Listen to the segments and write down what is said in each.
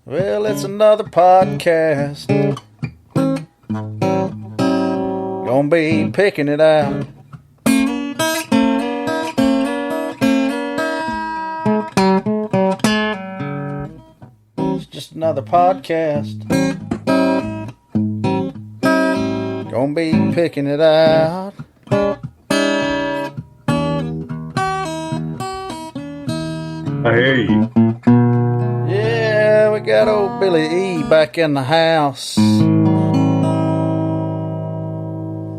Well, it's another podcast. Gonna be picking it out. It's just another podcast. Gonna be picking it out. I hear you. Yeah, we got old Billy E back in the house.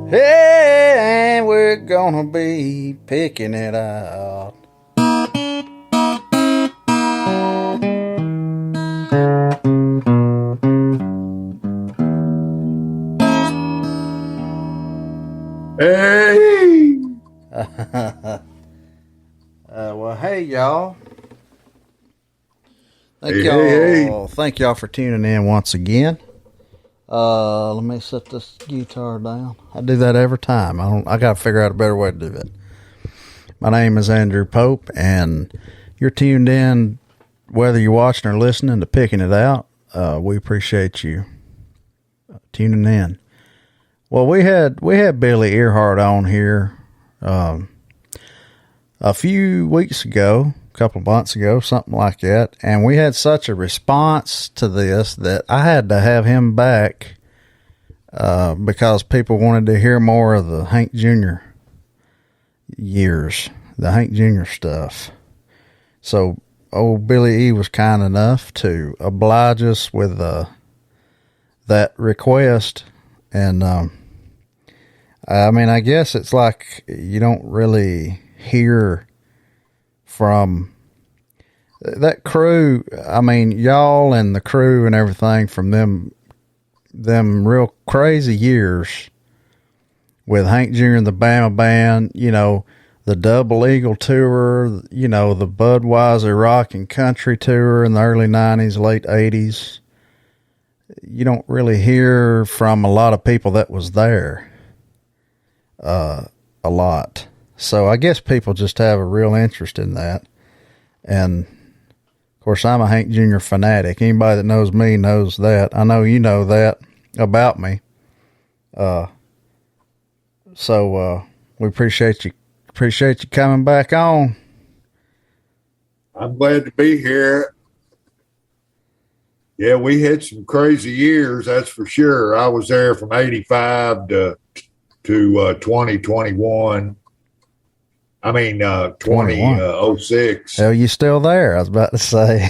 Hey, we're gonna be picking it out. Hey! Well, hey, y'all. Hey. Thank y'all for tuning in once again. Let me set this guitar down. I do that every time. I gotta figure out a better way to do that. My name is Andrew Pope, and you're tuned in, whether you're watching or listening, to Picking It Out. We appreciate you tuning in. Well, we had Billy Earheart on here a few weeks ago, a couple of months ago, something like that, and we had such a response to this that I had to have him back because people wanted to hear more of the Hank Jr. years, the Hank Jr. stuff. So old Billy E was kind enough to oblige us with that request, and I mean, I guess it's like you don't really hear from that crew. I mean, y'all and the crew and everything from them real crazy years with Hank Jr. and the Bama band, you know, the Double Eagle tour, you know, the Budweiser rock and country tour in the early 90s, late 80s. You don't really hear from a lot of people that was there a lot. So I guess people just have a real interest in that. And of course, I'm a Hank Jr. fanatic. Anybody that knows me knows that. I know you know that about me. So we appreciate you coming back on. I'm glad to be here. Yeah, we had some crazy years, that's for sure. I was there from 85 to 2021. I mean, 2006. Hell, you still there? I was about to say.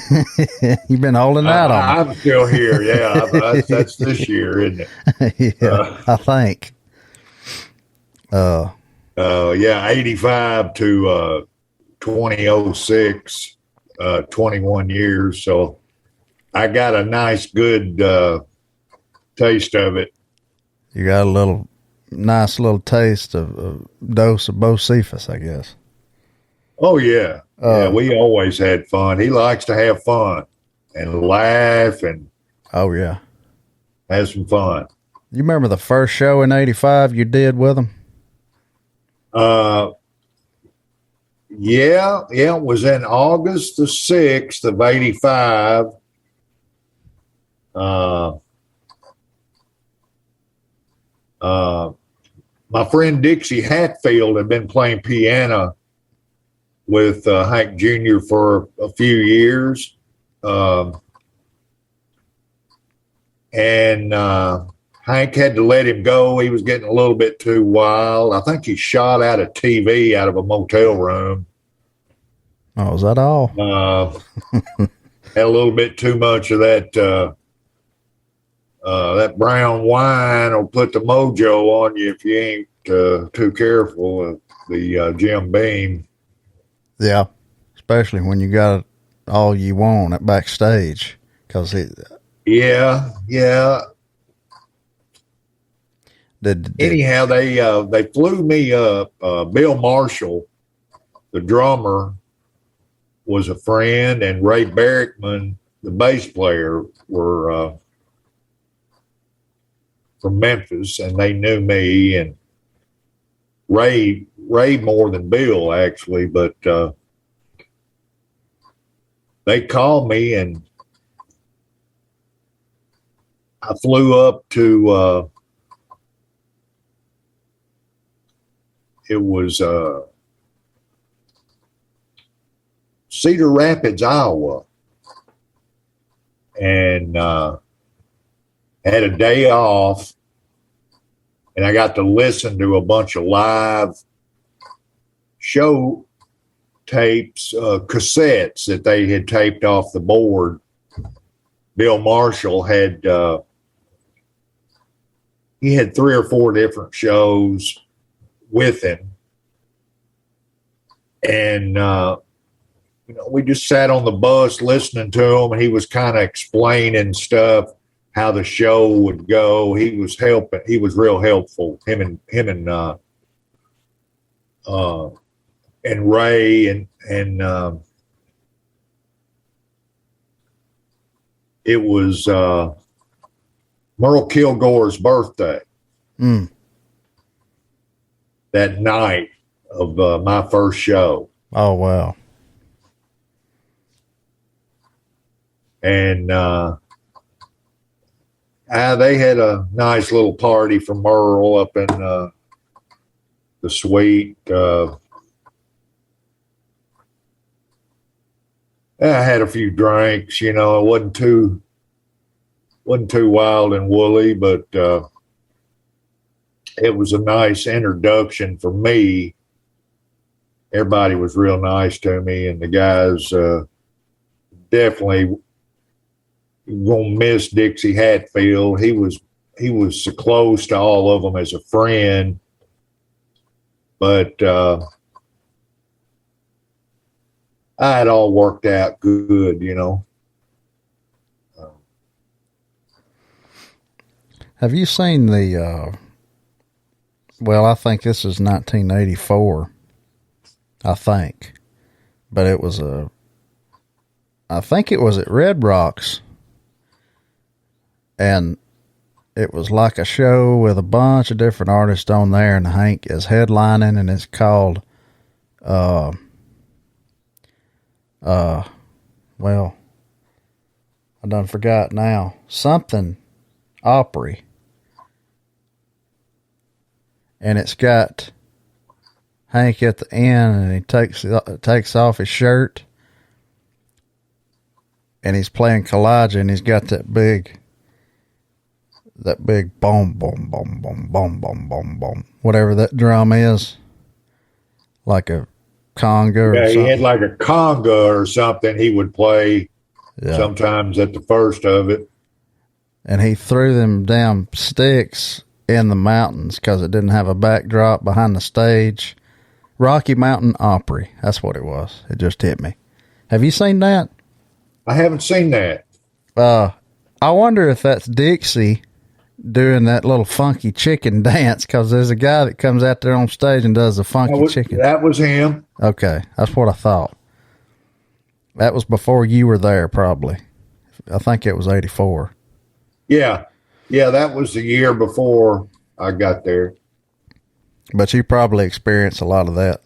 You've been holding out on me. I'm still here, yeah. That's this year, isn't it? Yeah, I think. Yeah, 85 to 2006, 21 years. So I got a nice, good taste of it. You got a nice little taste of a dose of Bocephus, I guess. Oh, yeah. Yeah, we always had fun. He likes to have fun and laugh and have some fun. You remember the first show in 85 you did with him? Yeah, it was in August the 6th of 85. My friend Dixie Hatfield had been playing piano with Hank Jr. for a few years. And Hank had to let him go. He was getting a little bit too wild. I think he shot out a TV out of a motel room. Oh, is that all? Had a little bit too much of that brown wine will put the mojo on you if you ain't too careful. The Jim Beam. Yeah, especially when you got all you want at backstage. Yeah. Anyhow, they flew me up. Bill Marshall, the drummer, was a friend, and Ray Barrickman, the bass player, were from Memphis, and they knew me, and Ray more than Bill, actually, but they called me and I flew up to, it was Cedar Rapids, Iowa, and had a day off, and I got to listen to a bunch of live show tapes, cassettes that they had taped off the board. Bill Marshall had, he had 3 or 4 different shows with him. And, we just sat on the bus listening to him, and he was kind of explaining stuff, how the show would go. He was helping. He was real helpful. Him and Ray and it was Merle Kilgore's birthday that night of my first show. Oh, wow. And they had a nice little party for Merle up in the suite. I had a few drinks, it wasn't too wild and woolly, but it was a nice introduction for me. Everybody was real nice to me, and the guys definitely gonna miss Dixie Hatfield. He was so close to all of them as a friend, but I had all worked out good, Have you seen the, well, I think this is 1984, I think, but I think it was at Red Rocks, and it was like a show with a bunch of different artists on there, and Hank is headlining, and it's called, well, I done forgot now. Something Opry. And it's got Hank at the end, and he takes off his shirt, and he's playing Kalijah, and he's got that big boom, boom, boom, boom, boom, boom, boom, boom, whatever that drum is, like a conga or something. He had like a conga or something he would play sometimes at the first of it. And he threw them damn sticks in the mountains because it didn't have a backdrop behind the stage. Rocky Mountain Opry. That's what it was. It just hit me. Have you seen that? I haven't seen that. I wonder if that's Dixie doing that little funky chicken dance, because there's a guy that comes out there on stage and does the funky chicken. That was him. Okay, that's what I thought. That was before you were there, probably. I think it was 84. Yeah, that was the year before I got there. But you probably experienced a lot of that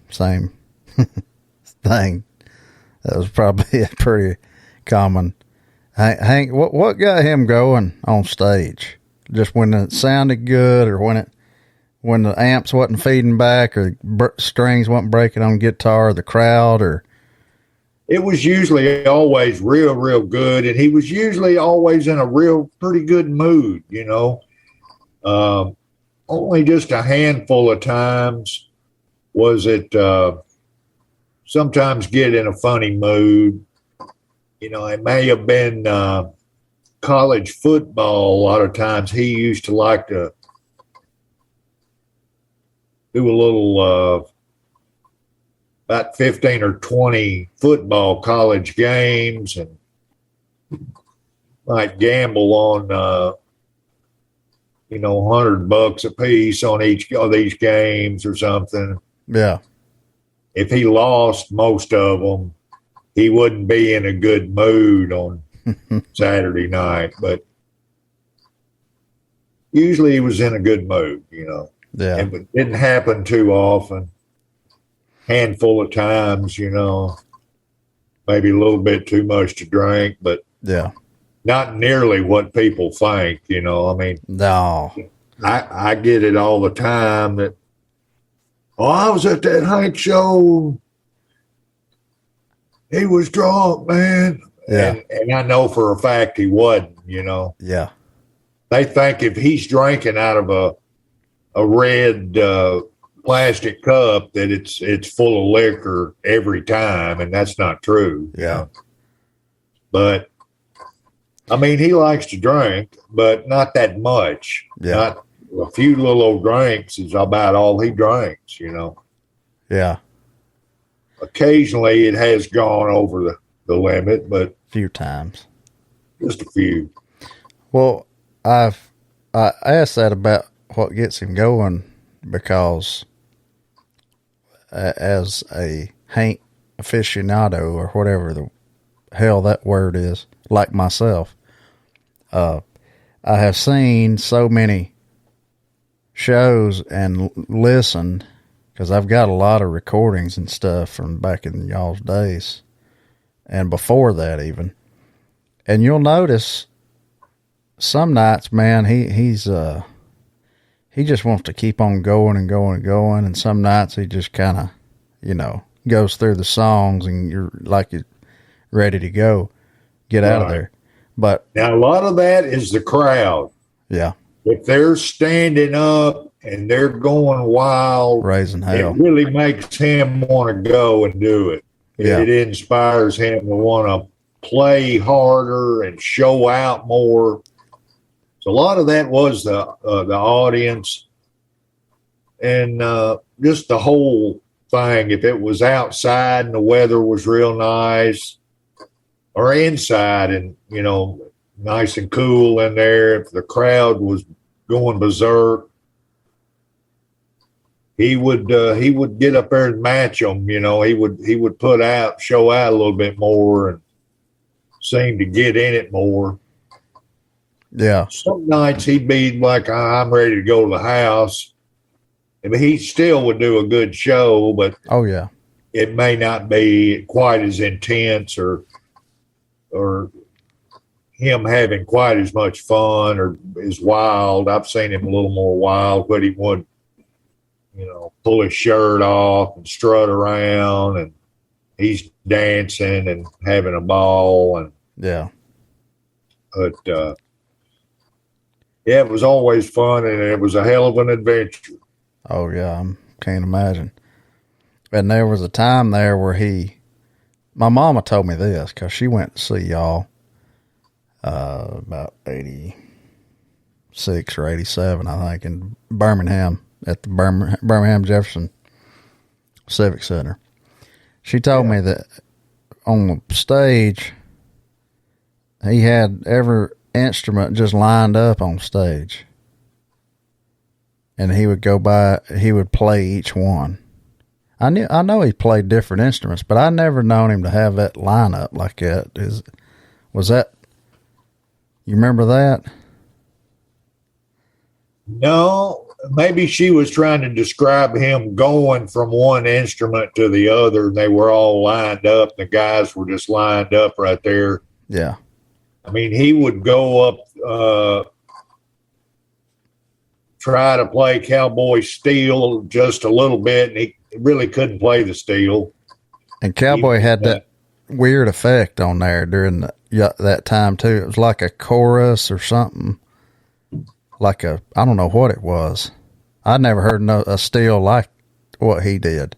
same thing. That was probably a pretty common. Hank, what got him going on stage? Just when it sounded good, or when the amps wasn't feeding back, or strings wasn't breaking on guitar, the crowd, or? It was usually always real, real good, and he was usually always in a pretty good mood, Only just a handful of times was it sometimes get in a funny mood. It may have been college football. A lot of times he used to like to do a little about 15 or 20 football college games, and might gamble on $100 a piece on each of these games or something. Yeah. If he lost most of them, he wouldn't be in a good mood on Saturday night, but usually he was in a good mood, Yeah. And it didn't happen too often. Handful of times, maybe a little bit too much to drink, but yeah. not nearly what people think. You know, I mean, No. I get it all the time that, oh, I was at that Hank show. He was drunk, man. Yeah. And I know for a fact he wasn't, you know. Yeah. They think if he's drinking out of a red plastic cup that it's full of liquor every time, and that's not true. Yeah. You know? But I mean, he likes to drink, but not that much. Yeah. Not a few little old drinks is about all he drinks, you know. Yeah. Occasionally it has gone over the limit, but A few times. just a few. Well, I asked that about what gets him going because as a Hank aficionado or whatever the hell that word is, like myself, I have seen so many shows and listened because I've got a lot of recordings and stuff from back in y'all's days and before that even. And you'll notice some nights, man, he just wants to keep on going and going and going. And some nights he just kind of, you know, goes through the songs and you're ready to go, get out of there. But now a lot of that is the crowd. Yeah. If they're standing up and they're going wild, Raising hell. it really makes him want to go and do it. Yeah. It inspires him to want to play harder and show out more. So a lot of that was the audience and just the whole thing. If it was outside and the weather was real nice, or inside and, you know, nice and cool in there, if the crowd was going berserk, he would get up there and match them. You know, he would show out a little bit more and seem to get in it more. Yeah. Some nights he'd be like, I'm ready to go to the house. I mean, he still would do a good show, but Oh yeah. it may not be quite as intense or him having quite as much fun or as wild. I've seen him a little more wild, but he would, you know, pull his shirt off and strut around, and he's dancing and having a ball. And Yeah. but yeah, it was always fun, and it was a hell of an adventure. Oh yeah. I can't imagine. And there was a time there where my mama told me this because she went to see y'all about 86 or 87, I think, in Birmingham at the Birmingham Jefferson Civic Center. She told me that on the stage, he had every instrument just lined up on stage. And he would play each one. I know he played different instruments, but I never known him to have that lineup like that. Was that, you remember that? No, maybe she was trying to describe him going from one instrument to the other, and they were all lined up. The guys were just lined up right there. Yeah. I mean, he would go up, try to play Cowboy Steel just a little bit, and he really couldn't play the steel. And Cowboy had that weird effect on there during that time too. It was like a chorus or something. I don't know what it was. I'd never heard a steel like what he did.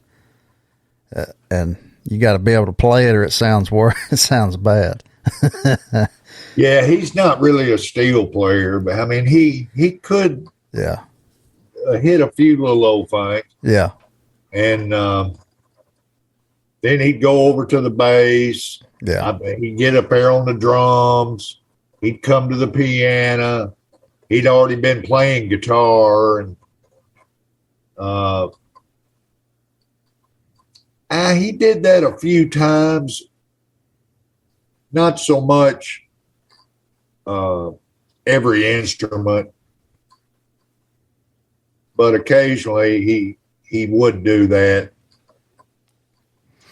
And you got to be able to play it or it sounds worse. It sounds bad. Yeah, he's not really a steel player, but I mean, he could hit a few little old things. Yeah. And then he'd go over to the bass. Yeah. He'd get up there on the drums. He'd come to the piano. He'd already been playing guitar. And he did that a few times. Not so much every instrument, but occasionally he would do that.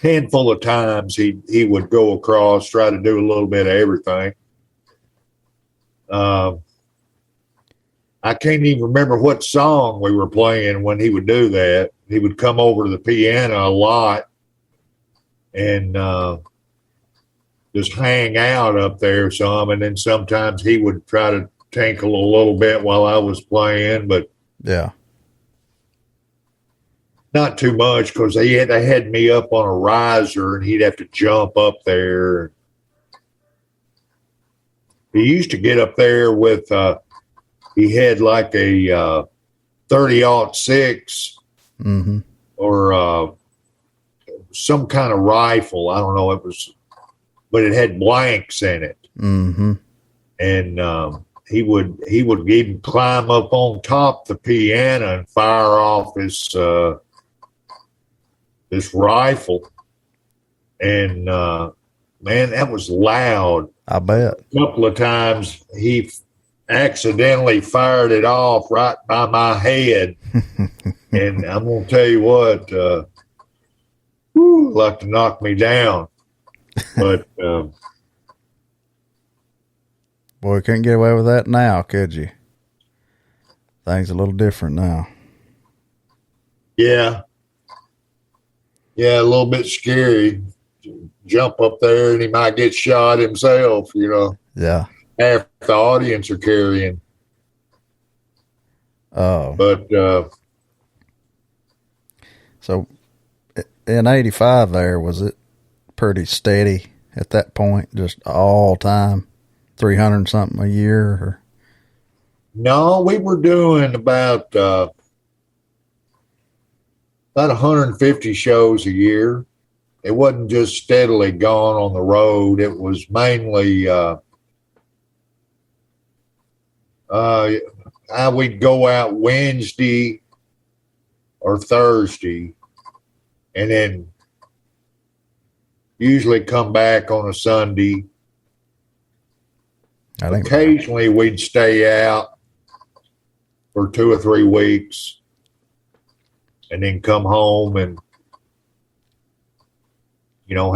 Handful of times he would go across, try to do a little bit of everything. Uh, I can't even remember what song we were playing when he would do that. He would come over to the piano a lot and just hang out up there some. And then sometimes he would try to tinkle a little bit while I was playing, but Yeah. not too much because they had me up on a riser and he'd have to jump up there. He used to get up there with, he had like a 30-06 or some kind of rifle. I don't know. It was, but it had blanks in it. Mm-hmm. And he would even climb up on top of the piano and fire off this rifle. And man, that was loud. I bet. A couple of times he accidentally fired it off right by my head. And I'm going to tell you what, like to knock me down. But boy, you couldn't get away with that now, could you? Things a little different now. Yeah, a little bit scary. Jump up there and he might get shot himself, Yeah. Half the audience are carrying. Oh. But so in 85 there, was it pretty steady at that point, just all time, 300 something a year? Or? No, we were doing about 150 shows a year. It wasn't just steadily gone on the road. It was mainly we'd go out Wednesday or Thursday and then usually come back on a Sunday. Occasionally we'd stay out for 2 or 3 weeks and then come home and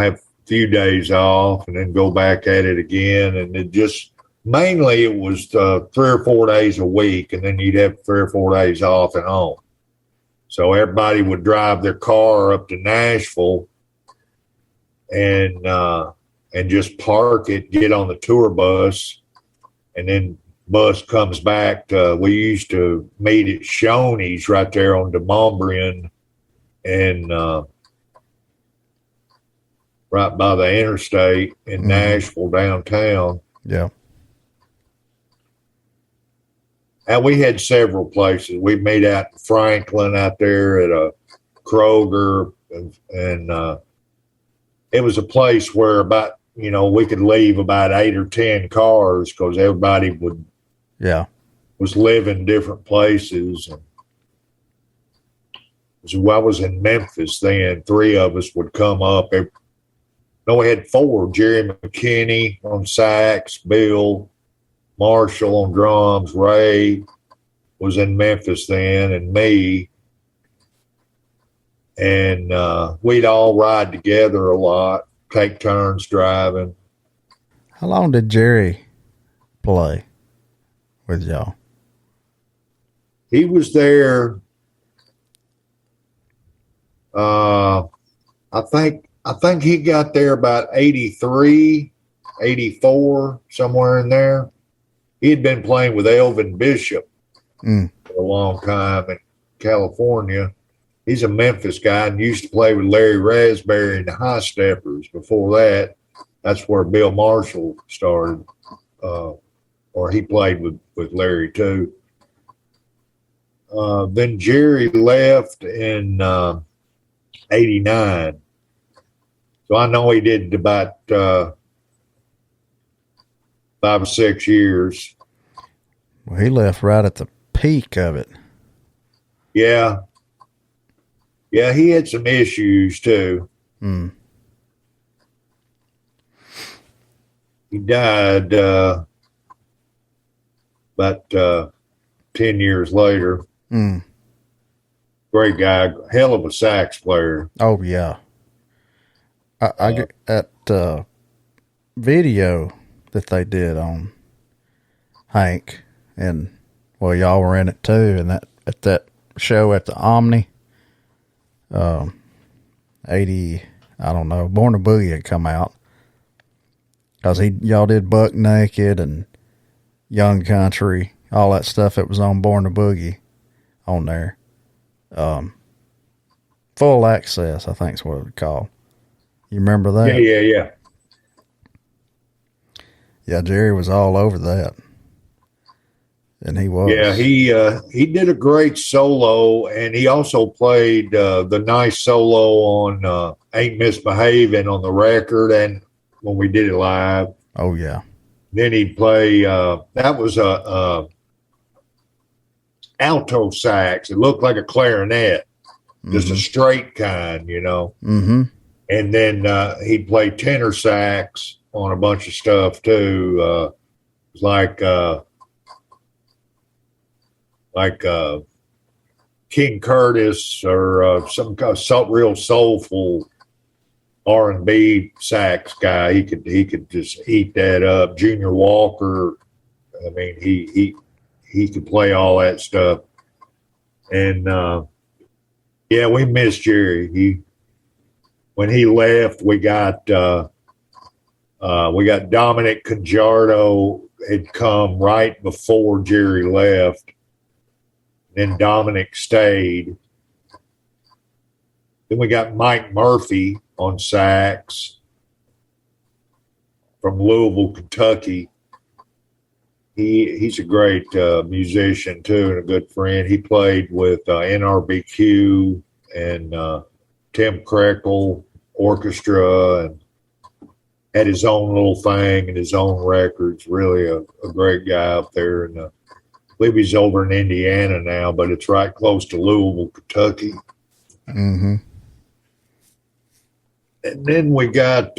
have a few days off and then go back at it again. And it just mainly it was 3 or 4 days a week, and then you'd have 3 or 4 days off at home. So everybody would drive their car up to Nashville and just park it, get on the tour bus, and then bus comes back to, we used to meet at Shoney's right there on Demonbreun and right by the interstate in Nashville downtown. Yeah. And we had several places. We made out in Franklin out there at a Kroger, and it was a place where about, we could leave about 8 or 10 cars because everybody was living different places. And so I was in Memphis then. 3 of us would come up. We had 4, Jerry McKinney on sax, Bill Marshall on drums, Ray was in Memphis then, and me. And we'd all ride together a lot, take turns driving. How long did Jerry play with y'all? He was there, I think he got there about 83, 84, somewhere in there. He had been playing with Elvin Bishop for a long time in California. He's a Memphis guy and used to play with Larry Raspberry and the High Steppers. Before that, that's where Bill Marshall started, or he played with Larry too. Then Jerry left in 89. So I know he did about 5 or 6 years. Well, he left right at the peak of it. Yeah. Yeah, he had some issues too. He died about 10 years later. Great guy, hell of a sax player. Oh, yeah. I get that video that they did on Hank, and well, y'all were in it too, and at that show at the Omni, 80, I don't know, Born to Boogie had come out, because y'all did Buck Naked and Young Country, all that stuff that was on Born to Boogie on there. Full Access, I think is what it was called. You remember that? Yeah. Yeah, Jerry was all over that. And he was. Yeah, he did a great solo, and he also played the nice solo on Ain't Misbehaving on the record and when we did it live. Oh, yeah. Then he'd play, that was a alto sax. It looked like a clarinet, just a straight kind, you know. Mm-hmm. And then he'd play tenor sax on a bunch of stuff too, like King Curtis or some kind of real soulful R&B sax guy. He could just eat that up. Junior Walker. I mean, he could play all that stuff. And yeah, we missed Jerry. When he left, we got Dominic Conjardo had come right before Jerry left. Then Dominic stayed. Then we got Mike Murphy on sax from Louisville, Kentucky. He's a great musician too, and a good friend. He played with NRBQ and Tim Krekel Orchestra, and had his own little thing and his own records. Really a great guy up there. And I believe he's over in Indiana now, but it's right close to Louisville, Kentucky. Mm-hmm. And then we got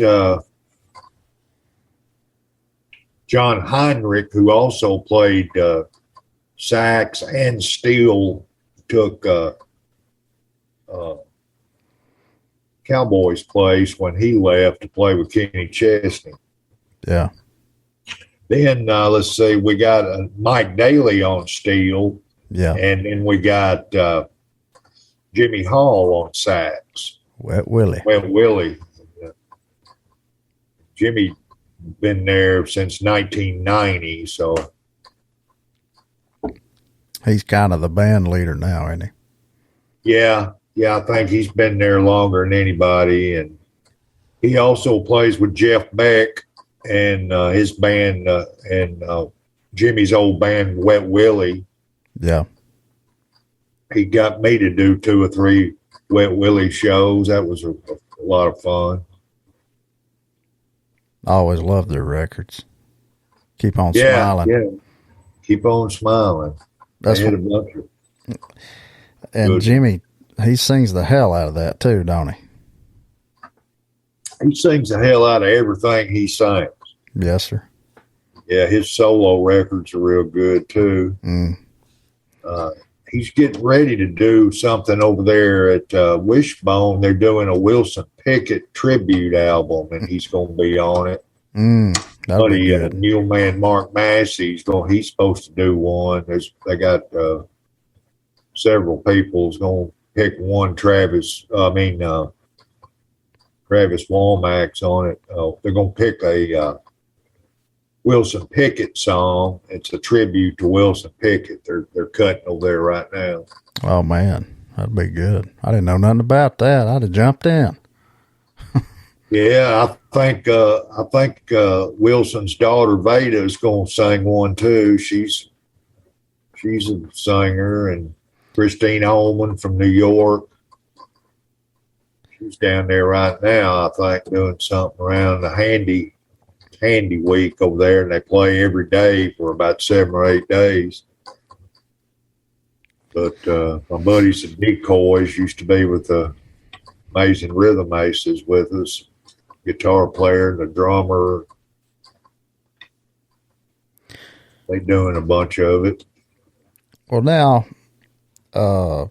John Heinrich, who also played sax and steel, took Cowboy's place when he left to play with Kenny Chesney. Yeah. Then let's see, we got Mike Daly on steel. Yeah. And then we got Jimmy Hall on sax. Wet Willie. Jimmy been there since 1990, so he's kind of the band leader now, isn't he? Yeah, I think he's been there longer than anybody, and he also plays with Jeff Beck and his band and Jimmy's old band, Wet Willie. Yeah, he got me to do 2 or 3 Wet Willie shows. That was a lot of fun. I always loved their records. Keep on smiling. Yeah, keep on smiling. That's a bunch of and good. Jimmy, he sings the hell out of that too, don't he? He sings the hell out of everything he sings. Yes, sir. Yeah, his solo records are real good too. He's getting ready to do something over there at Wishbone. They're doing a Wilson Pickett tribute album, and he's going to be on it. That'll be good. Muleman Mark Massey's he's supposed to do one. They got several people's going to pick one. Travis Womack's on it. They're going to pick a Wilson Pickett song. It's a tribute to Wilson Pickett. They're cutting over there right now. Oh man, that'd be good. I didn't know nothing about that. I'd have jumped in. Yeah, I think Wilson's daughter Veda is going to sing one too. She's a singer, and Christine Holman from New York. She's down there right now, I think, doing something around the Handy Week over there, and they play every day for about 7 or 8 days. But my buddies at Decoys used to be with the Amazing Rhythm Aces with us, guitar player and the drummer. They doing a bunch of it. Well, now, I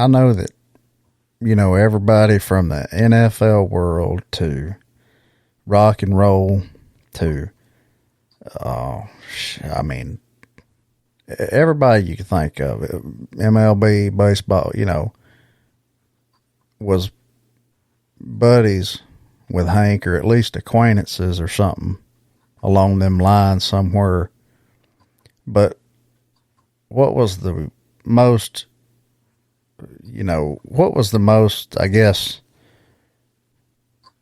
know that, everybody from the NFL world to rock and roll to, I mean, everybody you can think of, MLB, baseball, was buddies with Hank, or at least acquaintances or something along them lines somewhere. But what was the most, I guess,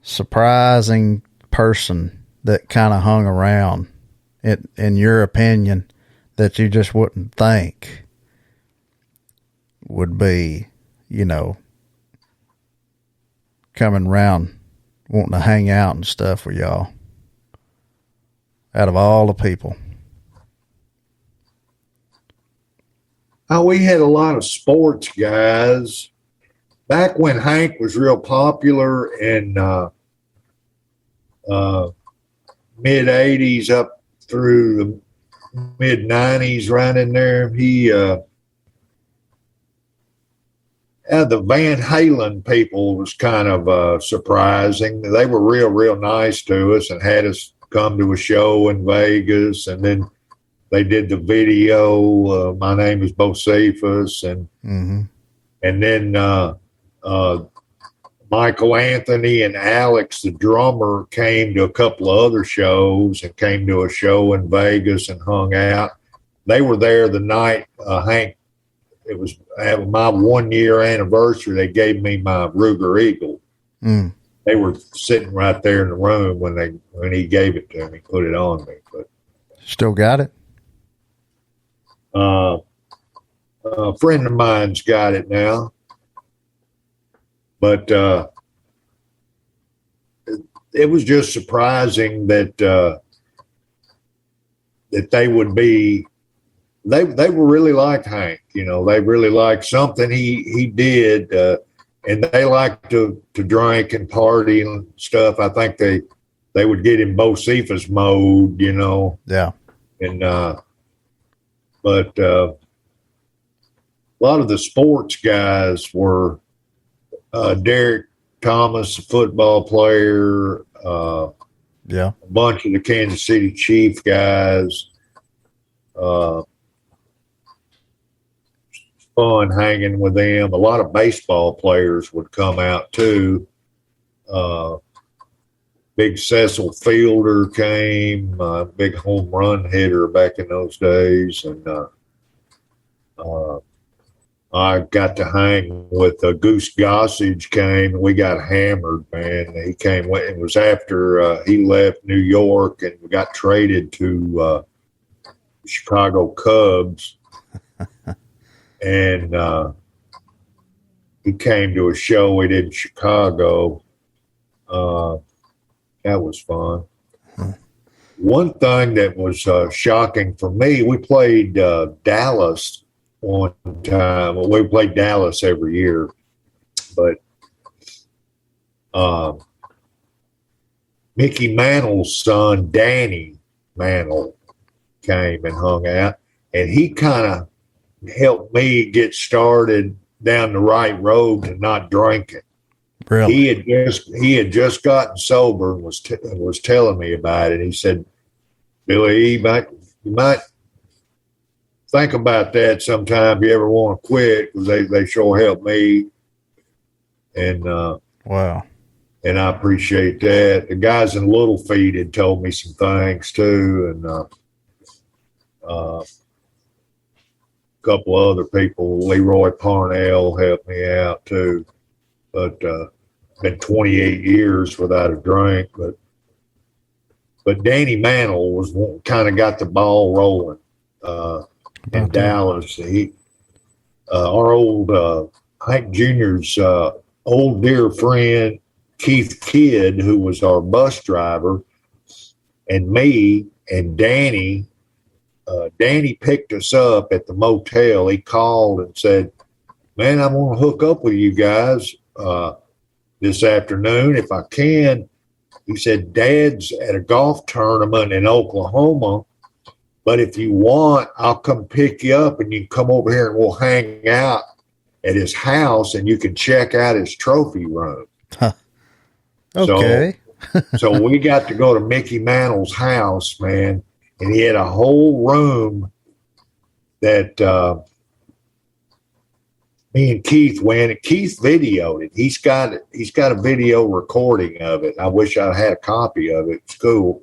surprising person that kind of hung around, in your opinion, that you just wouldn't think would be, coming around wanting to hang out and stuff with y'all, out of all the people? Oh, we had a lot of sports guys. Back when Hank was real popular in mid 80s up through the mid 90s, right in there, he the Van Halen people was kind of surprising. They were real nice to us and had us come to a show in Vegas, and then they did the video, My Name is Bocephus, and then Michael Anthony and Alex, the drummer, came to a couple of other shows and came to a show in Vegas and hung out. They were there the night Hank, it was my 1 year anniversary. They gave me my Ruger Eagle. They were sitting right there in the room when he gave it to me, put it on me. But still got it? A friend of mine's got it now. But it was just surprising that they would be. They were really like Hank, they really liked something he did, and they liked to drink and party and stuff. I think they would get in Bocephus mode, Yeah. And but a lot of the sports guys were Derek Thomas, a football player, a bunch of the Kansas City Chief guys. Fun hanging with them. A lot of baseball players would come out too. Big Cecil Fielder came, big home run hitter back in those days, and I got to hang with Goose Gossage came, and we got hammered, man. He came, it was after he left New York and got traded to Chicago Cubs. And he came to a show we did in Chicago. That was fun. One thing that was shocking for me, we played Dallas one time. Well, we played Dallas every year, but Mickey Mantle's son, Danny Mantle, came and hung out, and he kind of helped me get started down the right road to not drinking. Really? He had just gotten sober and was telling me about it. He said, "Billy, you might think about that sometime if you ever want to quit, because they sure helped me." And wow. And I appreciate that. The guys in Little Feet had told me some things too, and a couple of other people. Leroy Parnell helped me out too. But been 28 years without a drink. But Danny Mantle was kind of got the ball rolling in Dallas. Our old Hank Jr.'s old dear friend Keith Kidd, who was our bus driver, and me and Danny. Danny picked us up at the motel. He called and said, "Man, I'm going to hook up with you guys this afternoon if I can." He said, "Dad's at a golf tournament in Oklahoma, but if you want, I'll come pick you up and you can come over here and we'll hang out at his house and you can check out his trophy room." Huh. Okay. So we got to go to Mickey Mantle's house, man, and he had a whole room that me and Keith went. And Keith videoed it. He's got a video recording of it. I wish I had a copy of it. It's cool.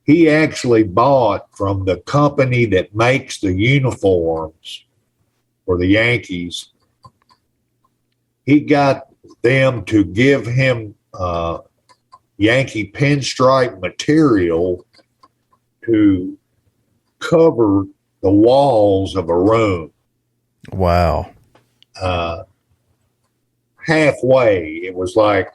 He actually bought from the company that makes the uniforms for the Yankees. He got them to give him Yankee pinstripe material to cover the walls of a room. Wow. Halfway, it was like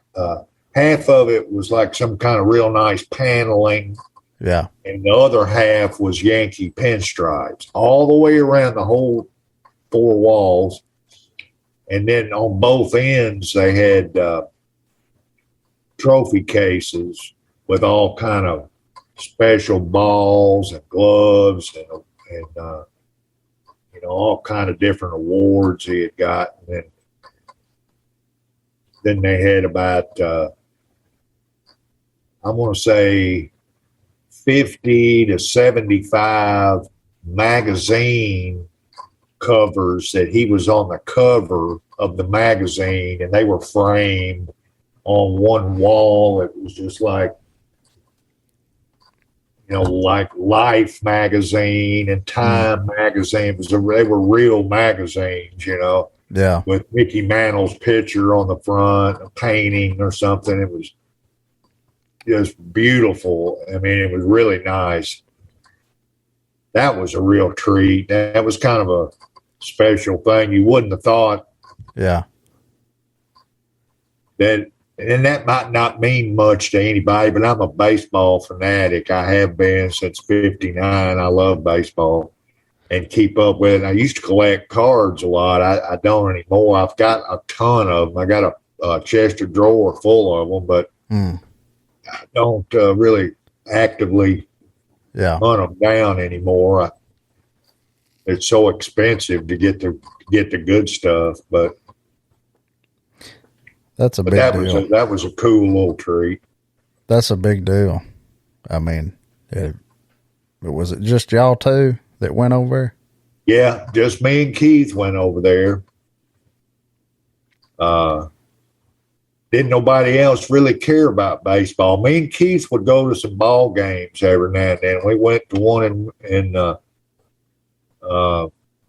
half of it was like some kind of real nice paneling. Yeah. And the other half was Yankee pinstripes all the way around the whole 4 walls. And then on both ends, they had trophy cases with all kind of special balls and gloves and all kind of different awards he had gotten. And then they had about, I want to say, 50 to 75 magazine covers that he was on the cover of the magazine, and they were framed on one wall. It was just like, like Life magazine and Time magazine. They were real magazines, Yeah. with Mickey Mantle's picture on the front, a painting or something. It was just beautiful. I mean, it was really nice. That was a real treat. That was kind of a special thing. You wouldn't have thought. Yeah. And that might not mean much to anybody, but I'm a baseball fanatic. I have been since '59. I love baseball and keep up with it. I used to collect cards a lot. I don't anymore. I've got a ton of them. I got a chest of drawer full of them, but I don't really actively hunt them down anymore. It's so expensive to get the good stuff, but that's a big deal. That was a cool little treat. That's a big deal. I mean, was it just y'all two that went over? Yeah, just me and Keith went over there. Didn't nobody else really care about baseball. Me and Keith would go to some ball games every now and then. We went to one in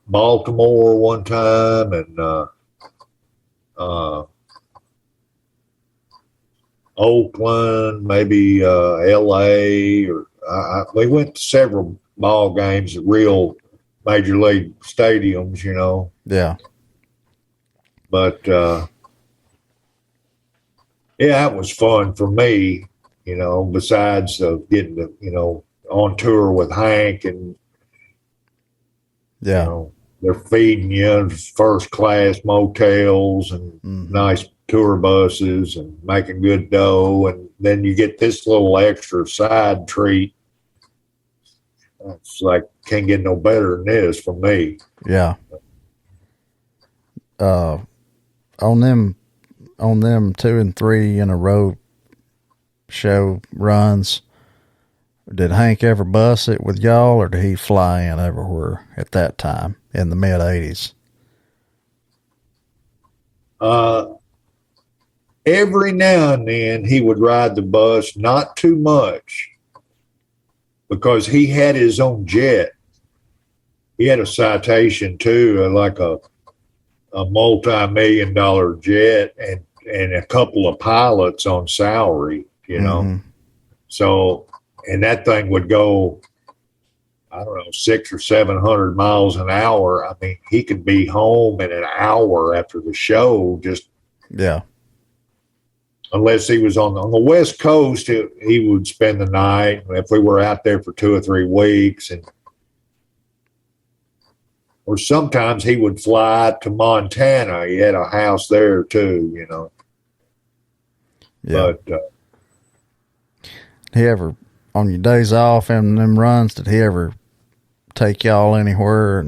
Baltimore one time, and Oakland, maybe LA, or we went to several ball games at real major league stadiums, Yeah. But yeah, that was fun for me, besides getting to, on tour with Hank, and they're feeding you first class motels and nice tour buses and making good dough, and then you get this little extra side treat. It's like, can't get no better than this for me. Yeah. On them 2 and 3 in a row show runs, did Hank ever bus it with y'all, or did he fly in everywhere at that time in the mid '80s? Every now and then he would ride the bus, not too much, because he had his own jet. He had a Citation too, like a multi-million-dollar jet, and a couple of pilots on salary, So, and that thing would go, I don't know, 600 or 700 miles an hour. I mean, he could be home in an hour after the show, just unless he was on the West Coast. He would spend the night. If we were out there for 2 or 3 weeks, or sometimes he would fly to Montana. He had a house there too, Yeah. But he ever, on your days off and them runs, did he ever take y'all anywhere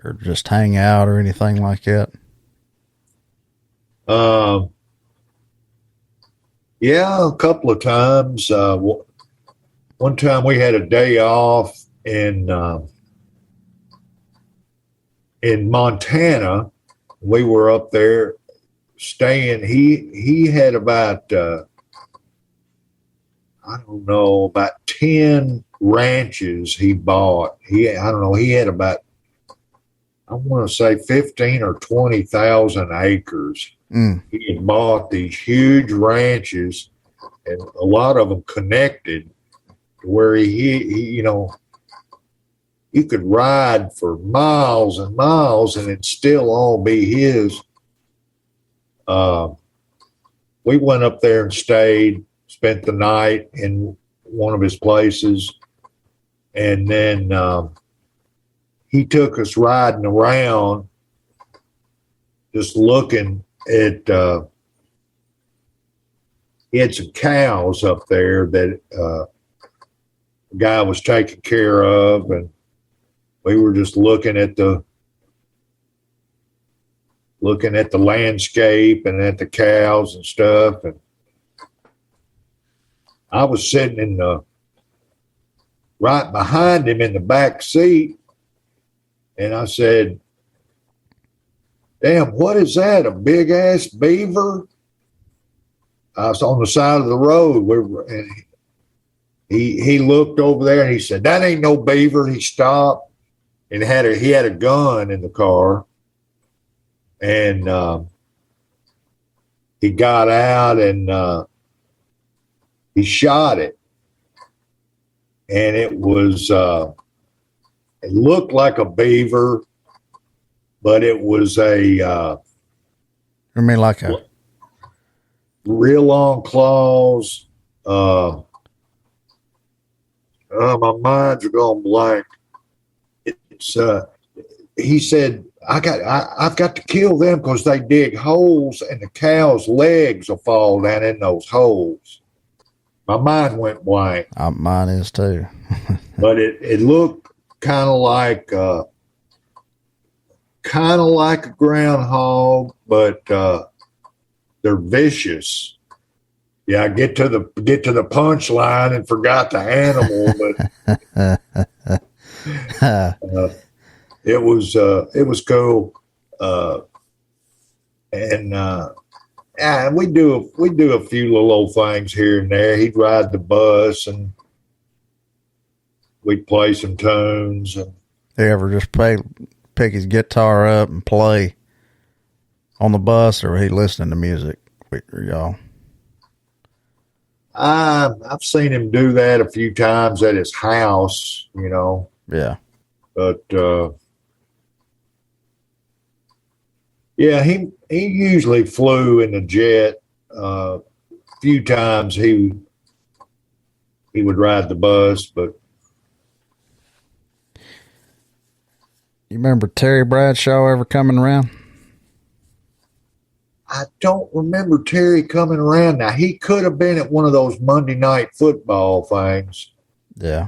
or just hang out or anything like that? Yeah, a couple of times. One time we had a day off in Montana. We were up there staying. He had about I don't know, about 10 ranches he bought. I don't know, he had about, I want to say 15 or 20,000 acres. He had bought these huge ranches, and a lot of them connected to where you know, you could ride for miles and miles and it'd still all be his. We went up there and stayed, spent the night in one of his places, and then he took us riding around, just looking at. He had some cows up there that the guy was taking care of, and we were just looking at the landscape and at the cows and stuff. And I was sitting in the right behind him in the back seat, and I said, "Damn, what is that? A big ass beaver?" I was on the side of the road. And he looked over there and he said, "That ain't no beaver." He stopped and he had a gun in the car, and he got out and he shot it, and it looked like a beaver, but it was I mean, like a real long claws. My mind's going blank. It's he said, I've got to kill them because they dig holes and the cow's legs will fall down in those holes. My mind went blank. Mine is too. But it looked kind of like a groundhog, but they're vicious. Yeah, I get to the punchline and forgot the animal, but it was cool. And we do a few little old things here and there. He'd ride the bus and we'd play some tunes. And he ever just pick his guitar up and play on the bus, or he listening to music with y'all? I've seen him do that a few times at his house, you know. Yeah. But yeah, he usually flew in the jet. A few times he would ride the bus, but you remember Terry Bradshaw ever coming around? I don't remember Terry coming around. Now, he could have been at one of those Monday night football things. Yeah.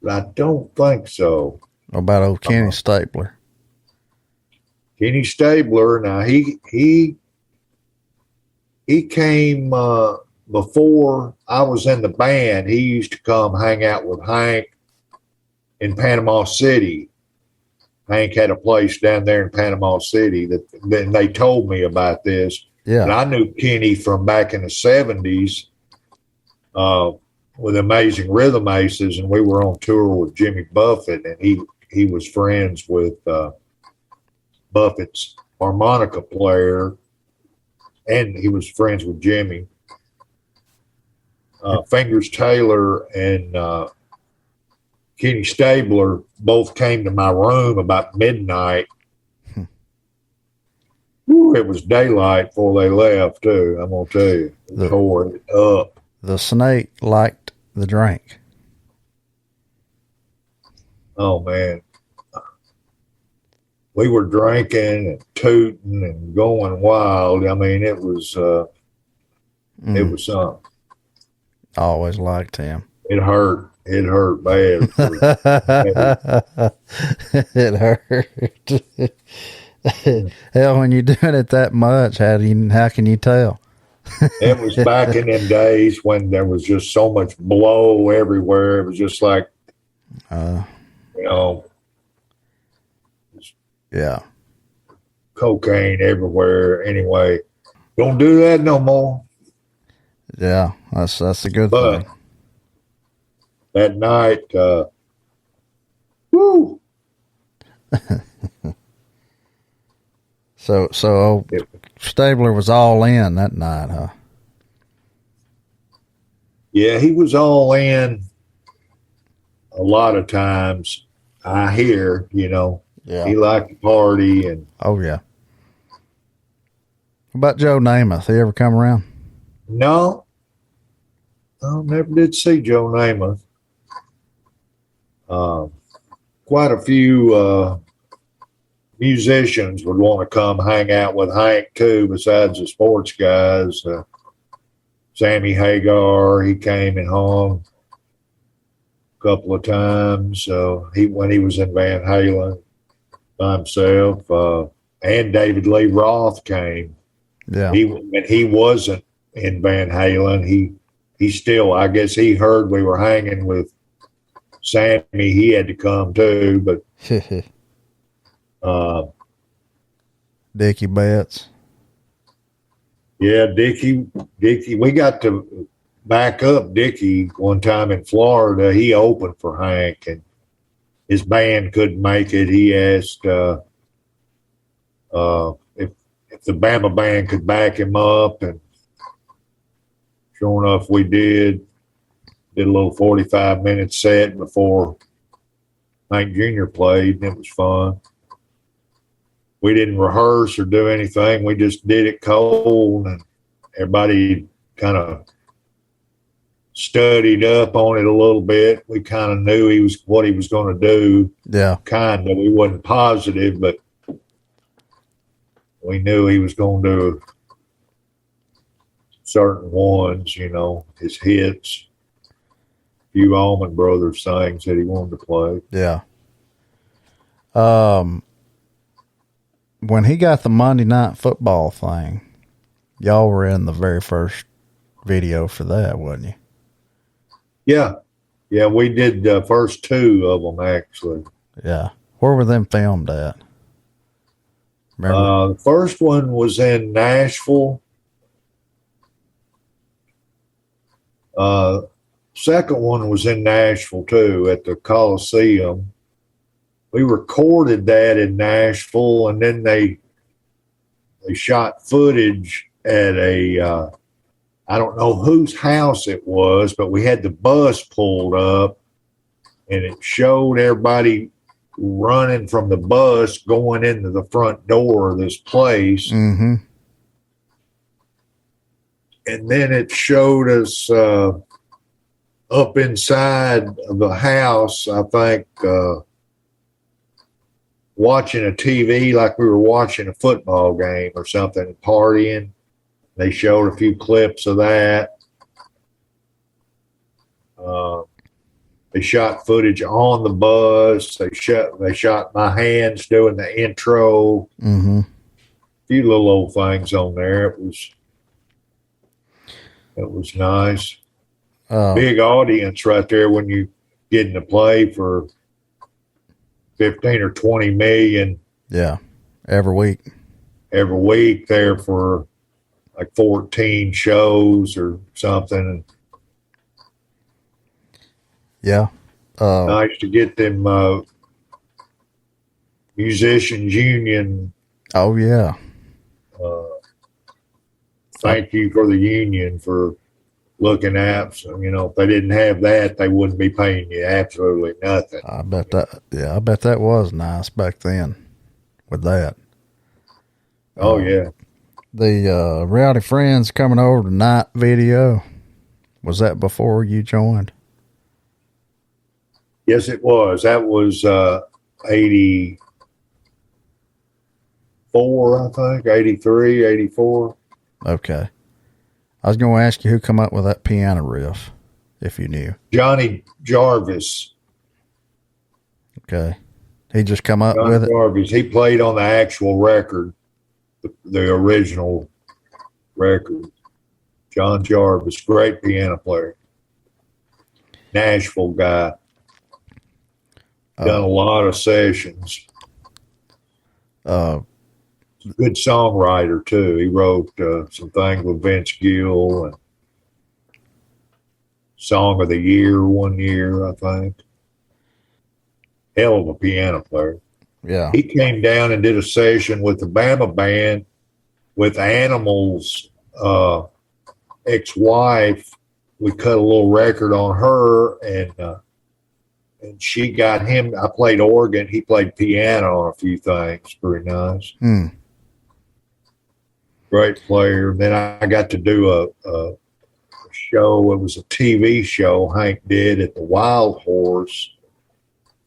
But I don't think so. What about old Kenny Stapler? Kenny Stabler. Now, he came before I was in the band. He used to come hang out with Hank in Panama City. Hank had a place down there in Panama City that then they told me about this. Yeah. And I knew Kenny from back in the 70s with Amazing Rhythm Aces, and we were on tour with Jimmy Buffett, and he was friends with Buffett's harmonica player, and he was friends with Jimmy. Fingers Taylor and Kenny Stabler both came to my room about midnight. Ooh, it was daylight before they left, too. I'm going to tell you. It tore it up. The snake liked the drink. Oh, man. We were drinking and tooting and going wild. I mean, it was something. I always liked him. It hurt. It hurt bad. It hurt. Hell, when you're doing it that much, how can you tell? It was back in them days when there was just so much blow everywhere. It was just like, you know, Yeah. cocaine everywhere. Anyway, don't do that no more. Yeah. That's a good But thing. that night, woo! So Stabler was all in that night, huh? Yeah, he was all in a lot of times. I hear, Yeah. he liked to party and Oh yeah. What about Joe Namath? He ever come around? no, I never did see Joe Namath. Quite a few musicians would want to come hang out with Hank too, besides the sports guys. Sammy Hagar, he came and hung a couple of times. When he was in Van Halen by himself, and David Lee Roth came. Yeah. When he wasn't in Van Halen, he still, I guess he heard we were hanging with Sammy. He had to come too, but Dickie Betts. yeah, Dickie, we got to back up Dickie one time in Florida. He opened for Hank, and his band couldn't make it. He asked if the Bama band could back him up, and sure enough, we did. Did a little 45-minute set before Hank Jr. played, and it was fun. We didn't rehearse or do anything. We just did it cold, and everybody kind of studied up on it a little bit. We kind of knew what he was going to do. Yeah. Kind of. We wasn't positive, but we knew he was going to do certain ones, his hits. A few Allman Brothers things that he wanted to play. Yeah. When he got the Monday Night Football thing, y'all were in the very first video for that, wasn't you? Yeah, we did the first two of them, actually. Yeah. Where were them filmed at? Remember? The first one was in Nashville. Second one was in Nashville, too, at the Coliseum. We recorded that in Nashville, and then they shot footage at I don't know whose house it was, but we had the bus pulled up, and it showed everybody running from the bus going into the front door of this place. Mm-hmm. And then it showed us up inside of the house, I think, watching a TV like we were watching a football game or something, partying. They showed a few clips of that. They shot footage on the bus. They shot my hands doing the intro. Mm-hmm. A few little old things on there. It was nice. Big audience right there when you get to play for 15 or 20 million. Yeah. Every week there for like 14 shows or something. Yeah. Nice to get them musicians union. Oh yeah. Thank you for the union for looking at. So, if they didn't have that, they wouldn't be paying you absolutely nothing. I bet that was nice back then with that. Oh yeah. The Rowdy Friends Coming Over Tonight video, was that before you joined? Yes, it was. That was 84, I think, 83, 84. Okay. I was going to ask you who come up with that piano riff, if you knew. Johnny Jarvis. Okay. He just come up Johnny with it? Jarvis. He played on the actual record, the original record. John Jarvis, great piano player. Nashville guy. Done a lot of sessions. Good songwriter too. He wrote some things with Vince Gill and Song of the Year one year, I think. Hell of a piano player. Yeah. He came down and did a session with the Bama band with Animal's ex-wife. We cut a little record on her, and she got him. I played organ. He played piano on a few things. Pretty nice. Great player. Then I got to do a show. It was a TV show Hank did at the Wild Horse,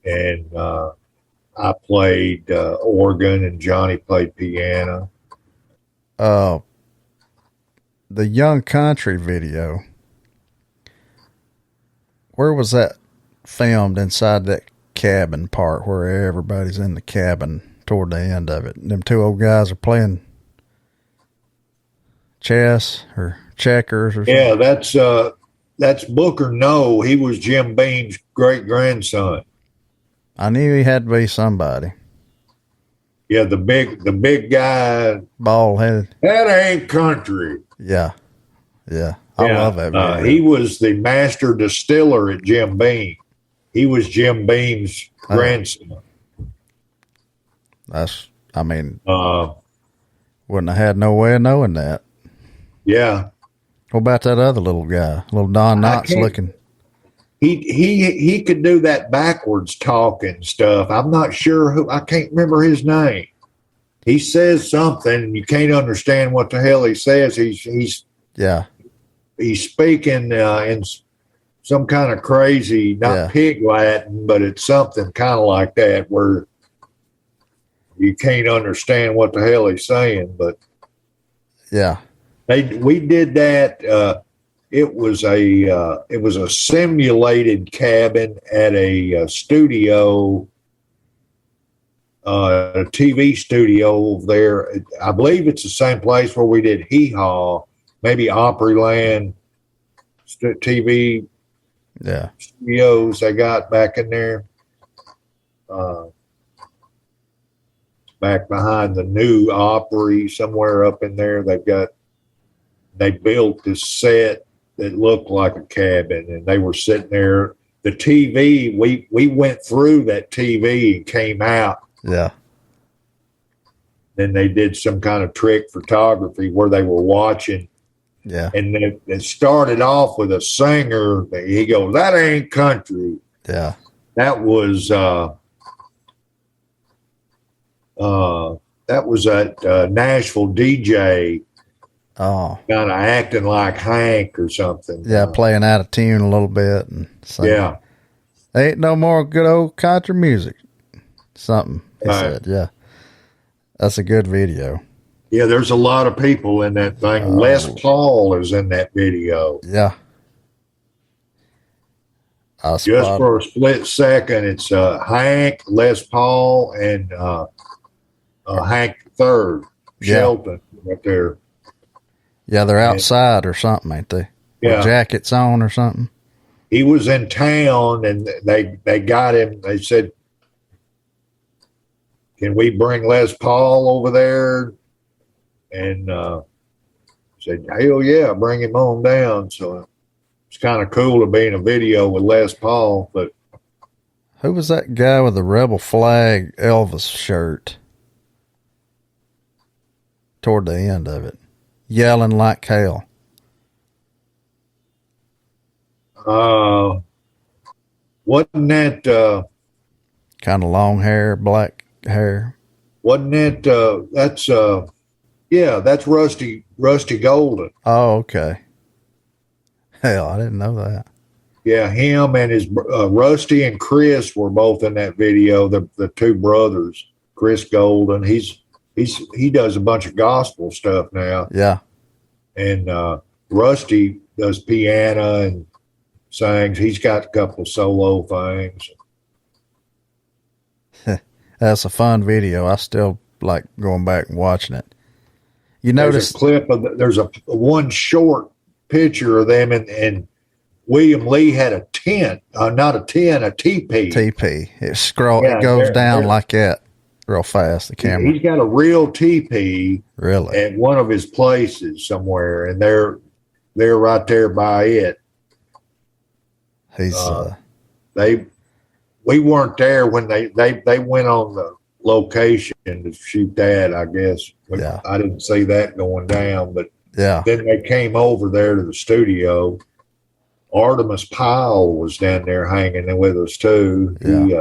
and I played organ, and Johnny played piano. The Young Country video. Where was that filmed? Inside that cabin part where everybody's in the cabin toward the end of it. And them two old guys are playing chess or checkers or something. Yeah, that's Booker No. He was Jim Beam's great grandson. I knew he had to be somebody. Yeah, the big guy, bald headed. That ain't country. Yeah. I love that video. He was the master distiller at Jim Beam. He was Jim Beam's grandson. Wouldn't have had no way of knowing that. Yeah. What about that other little guy? Little Don Knotts looking. He could do that backwards talking stuff. I'm not sure who. I can't remember his name. He says something and you can't understand what the hell he says. He's speaking in some kind of crazy, not pig Latin, but it's something kind of like that where you can't understand what the hell he's saying. But we did that. It was a simulated cabin at a studio, a TV studio over there. I believe it's the same place where we did Hee Haw, maybe Opryland TV studios they got back in there. Back behind the new Opry, somewhere up in there, they built this set that looked like a cabin, and they were sitting there. The TV, we went through that TV and came out. Yeah. Then they did some kind of trick photography where they were watching. Yeah. And it started off with a singer. He goes, "That ain't country." Yeah. That was that Nashville DJ. Oh, kind of acting like Hank or something. Yeah, playing out of tune a little bit and singing. Yeah, ain't no more good old country music. Something he said. Yeah, that's a good video. Yeah, there's a lot of people in that thing. Les Paul is in that video. Yeah. Just for a split second, it's Hank, Les Paul, and Hank III, Shelton, right there. Yeah, they're outside or something, ain't they? Yeah. With jackets on or something. He was in town, and they got him. They said, "Can we bring Les Paul over there?" And said, "Hell yeah, bring him on down." So it's kind of cool to be in a video with Les Paul. But who was that guy with the rebel flag Elvis shirt? Toward the end of it. Yelling like hell. Wasn't that kind of long hair, black hair? Wasn't it? That's Rusty Golden. Oh, okay. Hell, I didn't know that. Yeah, him and his Rusty and Chris were both in that video. The two brothers, Chris Golden. He does a bunch of gospel stuff now. Yeah. And Rusty does piano and sings. He's got a couple of solo things. That's a fun video. I still like going back and watching it. You notice there's a clip of there's a one short picture of them, and William Lee had a tent, not a tent, a teepee. Teepee. It goes down like that real fast, the camera. He's got a real teepee really at one of his places somewhere, and they're right there by it. He's we weren't there when they went on the location to shoot that, I guess. I didn't see that going down, but then they came over there to the studio. Artemis Pyle was down there hanging with us too. He,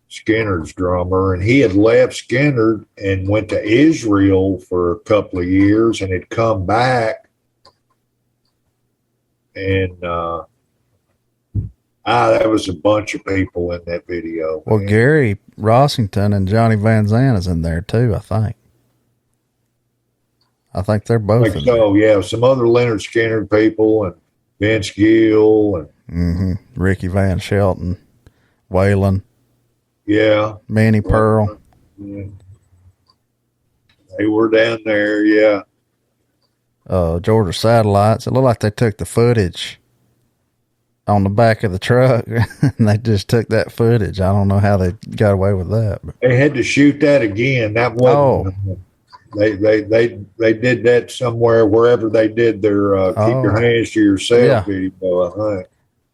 Skinner's drummer, and he had left Skinner and went to Israel for a couple of years and had come back. And there was a bunch of people in that video. Well, man. Gary Rossington and Johnny Van Zandt is in there too, I think. I think they're both in there. Yeah. Some other Leonard Skinner people and Vince Gill and Ricky Van Shelton, Waylon. Yeah. Manny Pearl. Yeah. They were down there, yeah. Georgia Satellites. It looked like they took the footage on the back of the truck and they just took that footage. I don't know how they got away with that. But. They had to shoot that again. That wasn't. They did that somewhere, wherever they did their Keep Your Hands to Yourself video, I think.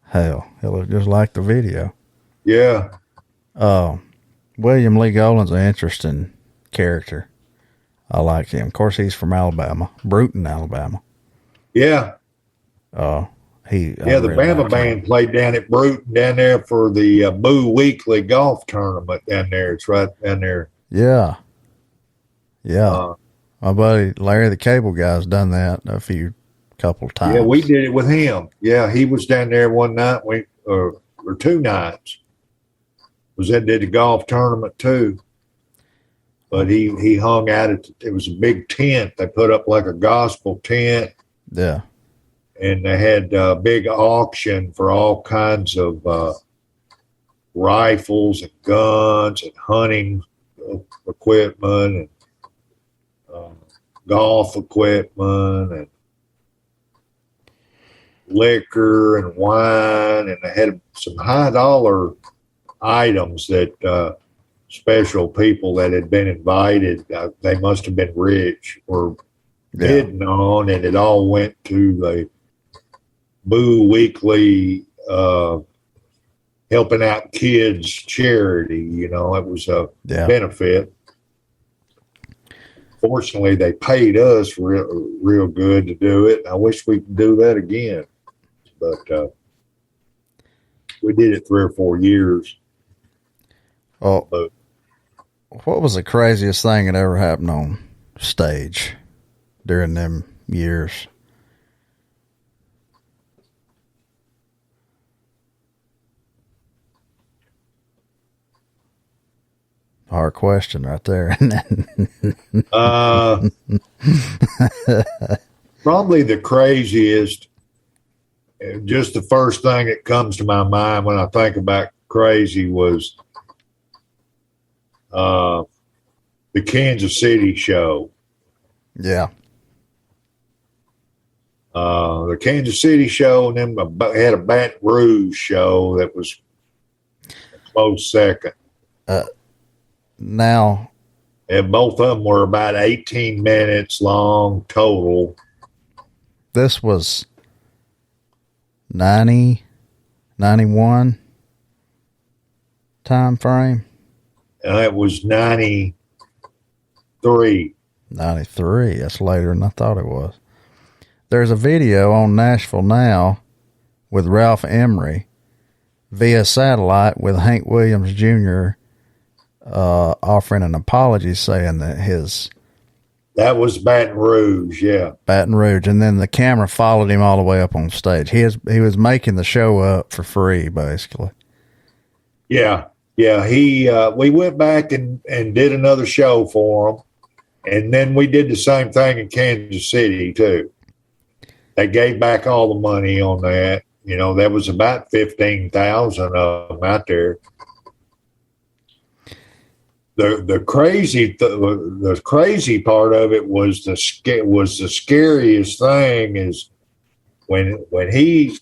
Hell, it looked just like the video. Yeah. William Lee Golan's an interesting character. I like him. Of course, he's from Alabama, Bruton, Alabama. Yeah. The really Bama band played down at Bruton down there for the Boo Weekly golf tournament down there. It's right down there. Yeah. Yeah. My buddy Larry the Cable Guy's done that a couple of times. Yeah, we did it with him. Yeah, he was down there one night, or 2 nights. Did the golf tournament too. But he hung out it was a big tent. They put up like a gospel tent. Yeah. And they had a big auction for all kinds of rifles and guns and hunting equipment and golf equipment and liquor and wine. And they had some high dollar items that special people that had been invited, they must have been rich, were bidding on, and it all went to the Boo Weekly helping out kids charity. It was a benefit. Fortunately, they paid us real good to do it. I wish we could do that again, but we did it 3 or 4 years. Oh, what was the craziest thing that ever happened on stage during them years? Hard question right there. Probably the craziest, just the first thing that comes to my mind when I think about crazy was the Kansas City show. Yeah. The Kansas City show, and then had a Baton Rouge show that was a close second. Now, and both of them were about 18 minutes long total. This was 90, 91 time frame. It was 93. 93. That's later than I thought it was. There's a video on Nashville Now with Ralph Emery via satellite with Hank Williams Jr. Offering an apology, saying that that was Baton Rouge, yeah. Baton Rouge, and then the camera followed him all the way up on stage. He was making the show up for free, basically. Yeah. We went back and did another show for him, and then we did the same thing in Kansas City too. They gave back all the money on that. There was about 15,000 of them out there. the crazy part of it was the scariest thing is when he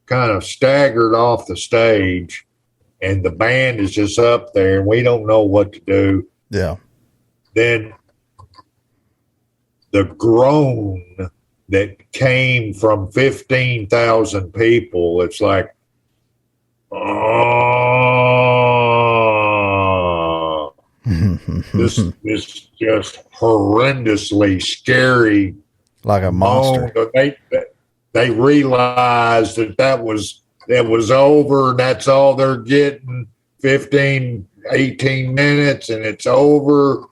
kind of staggered off the stage and the band is just up there and we don't know what to do. Yeah. Then the groan that came from 15,000 people, it's like, oh, this just horrendously scary. Like a monster. They realized that was over, and that's all they're getting, 15, 18 minutes, and it's over.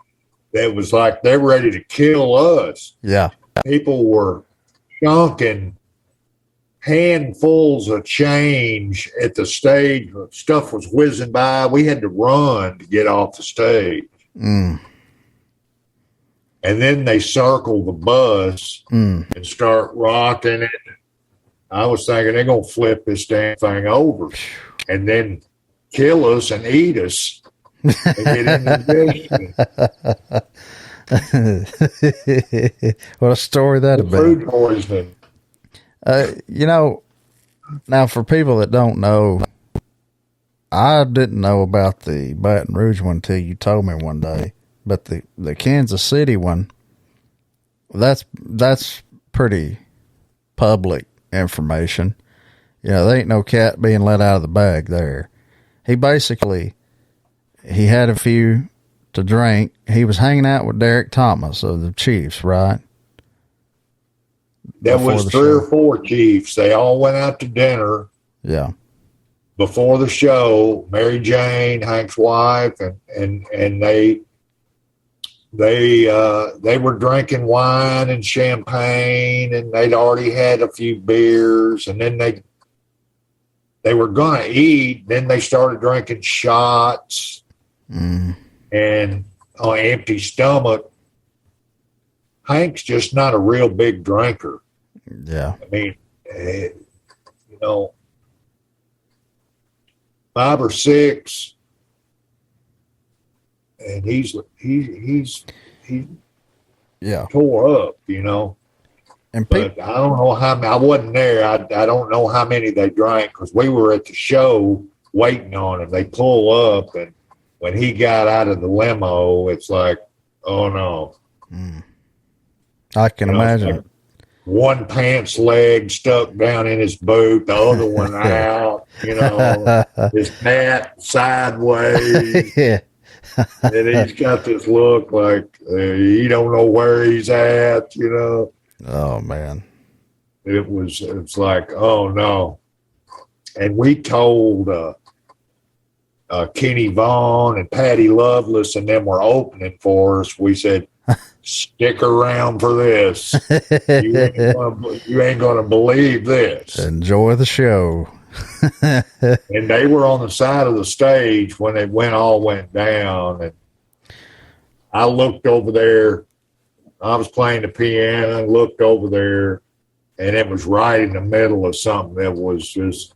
It was like they're ready to kill us. Yeah. People were chunking handfuls of change at the stage. Stuff was whizzing by. We had to run to get off the stage. Mm. And then they circle the bus and start rocking it. I was thinking they're going to flip this damn thing over and then kill us and eat us and get in the basement. What a story that'd be. Food poisoning. Now for people that don't know, I didn't know about the Baton Rouge one until you told me one day. But the Kansas City one, that's pretty public information. There ain't no cat being let out of the bag there. He had a few to drink. He was hanging out with Derek Thomas of the Chiefs, right? There was 3 or 4 Chiefs. They all went out to dinner. Yeah. Before the show, Mary Jane, Hank's wife, and they were drinking wine and champagne, and they'd already had a few beers, and then they were going to eat. Then they started drinking shots, and on an empty stomach. Hank's just not a real big drinker. Yeah. I mean, 5 or 6, and he's tore up, And but I don't know how many. I wasn't there. I don't know how many they drank because we were at the show waiting on him. They pull up, and when he got out of the limo, it's like, oh no. I can imagine. Like one pants leg stuck down in his boot, the other one out, his hat sideways. Yeah. And he's got this look like he don't know where he's at, Oh, man. It's like, oh, no. And we told Kenny Vaughn and Patty Loveless, and them were opening for us. We said, stick around for this. You ain't gonna believe this. Enjoy the show. And they were on the side of the stage when it all went down. And I looked over there. I was playing the piano and looked over there, and it was right in the middle of something that was just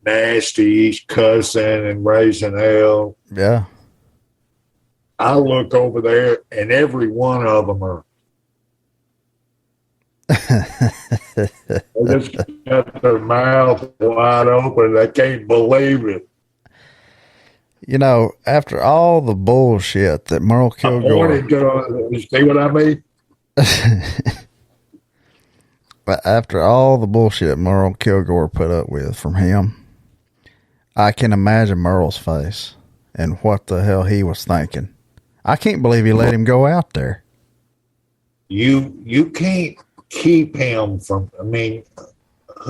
nasty. He's cussing and raising hell. Yeah. I look over there, and every one of them are. They just got their mouth wide open. They can't believe it. After all the bullshit that Merle Kilgore. You see what I mean? But after all the bullshit Merle Kilgore put up with from him, I can imagine Merle's face and what the hell he was thinking. I can't believe he let him go out there. You can't keep him from.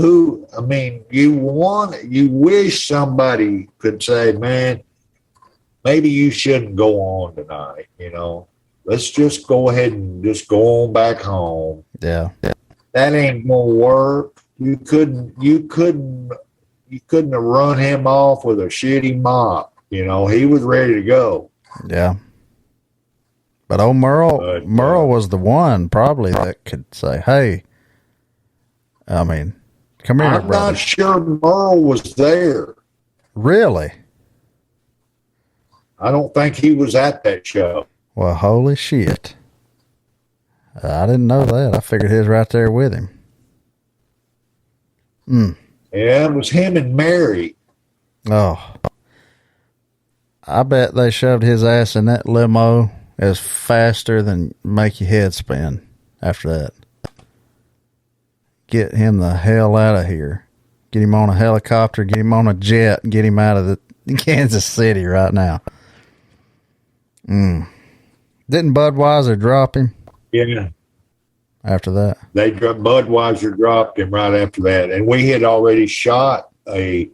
You wish somebody could say, man, maybe you shouldn't go on tonight. Let's just go ahead and just go on back home. Yeah. That ain't gonna work. You couldn't have run him off with a shitty mop. He was ready to go. Yeah. But old Merle was the one probably that could say, hey, come here, I'm brother. not sure Merle was there. Really? I don't think he was at that show. Well, holy shit. I didn't know that. I figured he was right there with him. Yeah, it was him and Mary. Oh. I bet they shoved his ass in that limo as faster than make your head spin after that. Get him the hell out of here. Get him on a helicopter, get him on a jet, and get him out of the Kansas City right now. Didn't Budweiser drop him? Yeah. After that? Budweiser dropped him right after that. And we had already shot a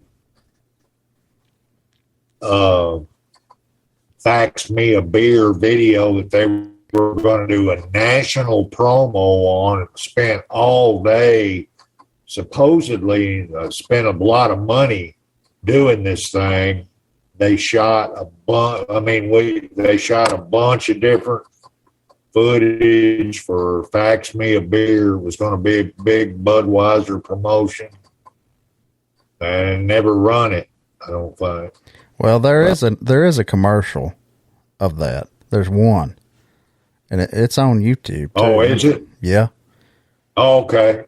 Fax Me a Beer video that they were going to do a national promo on. Spent all day, supposedly spent a lot of money doing this thing. They shot a bunch. They shot a bunch of different footage for Fax Me a Beer. It was going to be a big Budweiser promotion, and never run it, I don't think. Well, there is a commercial of that. There's one, and it's on YouTube too. Oh, is it? Yeah. Oh, okay.